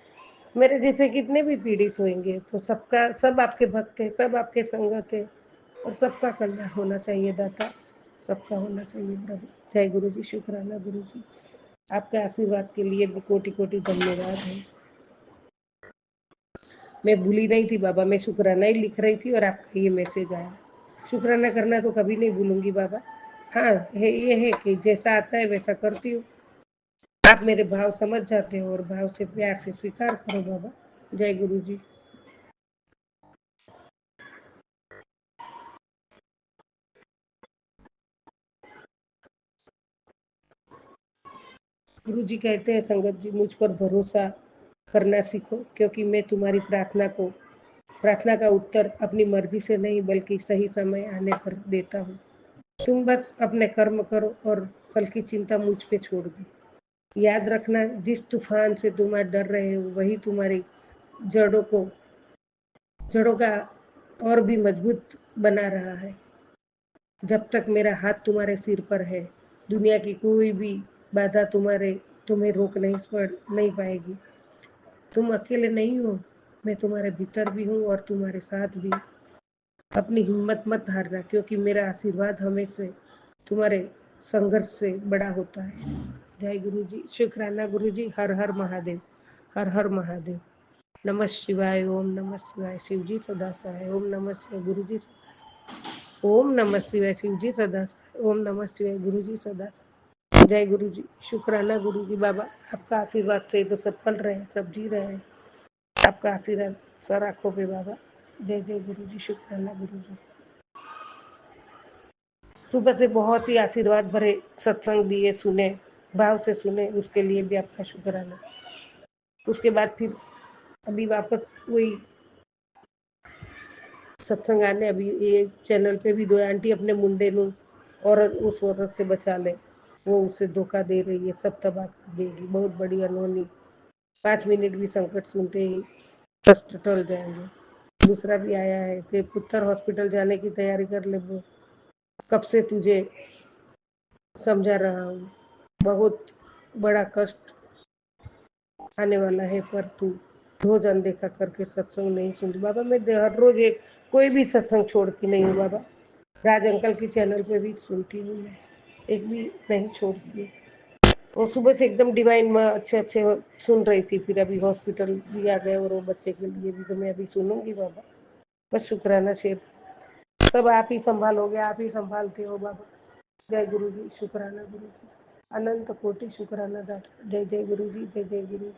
मेरे जैसे कितने भी पीड़ित होंगे तो सबका सब आपके भक्त है, सब आपके संगत है और सबका कल्याण होना चाहिए दाता, सबका होना चाहिए प्रभु। जय गुरु जी, शुक्राना गुरु जी, आपके आशीर्वाद के लिए भी कोटि कोटि धन्यवाद है। मैं भूली नहीं थी बाबा, मैं शुक्राना ही लिख रही थी और आपका ये मैसेज आया। शुक्राना करना तो कभी नहीं भूलूंगी बाबा। हाँ है, ये है कि जैसा आता है वैसा करती हूँ। आप मेरे भाव समझ जाते हो और भाव से प्यार से स्वीकार करो बाबा। जय गुरु जी। गुरु जी कहते हैं संगत जी, मुझ पर भरोसा करना सीखो, क्योंकि मैं तुम्हारी प्रार्थना का उत्तर अपनी मर्जी से नहीं बल्कि सही समय आने पर देता हूँ। तुम बस अपने कर्म करो और फल की चिंता मुझ पे छोड़ दो। याद रखना, जिस तूफान से तुम आज डर रहे हो वही तुम्हारी जड़ों का और भी मजबूत बना रहा है। जब तक मेरा हाथ तुम्हारे सिर पर है, दुनिया की कोई भी बाधा तुम्हें रोक नहीं पाएगी। तुम अकेले नहीं हो, मैं तुम्हारे भीतर भी हूँ और तुम्हारे साथ भी। अपनी हिम्मत मत हारना, क्योंकि मेरा आशीर्वाद हमेशा तुम्हारे संघर्ष से बड़ा होता है। जय गुरु जी, शुक्राना गुरु जी। हर हर महादेव, हर हर महादेव। नमः शिवाय, ओम नमः शिवाय, शिव जी सदा सहाय। ओम नमः शिवाय गुरु जी, ओम नमः शिवाय शिव जी सदा सहाय। ओम नमः शिवाय गुरु जी सदा सहाय। जय गुरु जी, शुक्राना गुरु जी। बाबा आपका आशीर्वाद से तो सब पल रहे हैं, सब जी रहे हैं। आपका आशीर्वाद सर आंखों पे बाबा। जय जय गुरु जी, शुक्राना गुरु जी। सुबह से बहुत ही आशीर्वाद भरे सत्संग दिए, सुने, भाव से सुने, उसके लिए भी आपका शुक्राना। उसके बाद फिर अभी वापस वही सत्संग आने, अभी ये चैनल पे भी 2 आंटी अपने मुंडे नु और उस औरत से बचा ले, वो उसे धोखा दे रही है, सब तबाह कर देगी। बहुत बड़ी अनहोनी, 5 मिनट भी संकट सुनते ही कष्ट टल जाएंगे। दूसरा भी आया है कि पुत्र हॉस्पिटल जाने की तैयारी कर ले, वो कब से तुझे समझा रहा हूँ, बहुत बड़ा कष्ट आने वाला है, पर तू रोज अनदेखा करके सत्संग नहीं सुनती। बाबा मैं हर रोज एक कोई भी सत्संग छोड़ती नहीं हूँ बाबा। राज अंकल की चैनल पे भी सुनती हूँ मैं, एक भी नहीं छोड़ती हूँ। और सुबह से एकदम डिवाइन में अच्छे अच्छे सुन रही थी, फिर अभी हॉस्पिटल भी आ गए और वो बच्चे के लिए भी तो मैं अभी सुनूंगी बाबा। बस शुक्राना शेर, सब आप ही संभालोगे, आप ही संभालते हो बाबा। जय गुरु जी, शुक्राना गुरु जी, अनंत कोटि शुक्राना दाता। जय जय गुरु जी, जय जय गुरु।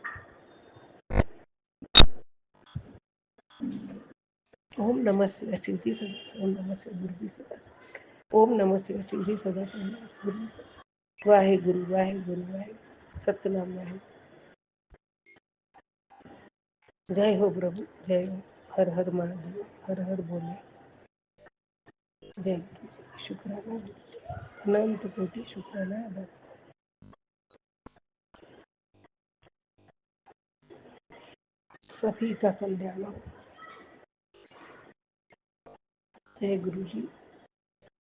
ओम नमः शिवाय शिव जी सदा, ओम नमः शिवाय गुरु जी सदा, ओम नमः शिवाय शिव जी सदा, गुरु वाहे गुरु वाहे गुरु वाहे सतनाम वाहे। जय हो प्रभु, जय हो। हर हर महादेव, हर हर बोले। जय गुरु जी, शुक्राना अनंत कोटि शुक्राना अदा। सभी का कल्याण हो। जय गुरु जी।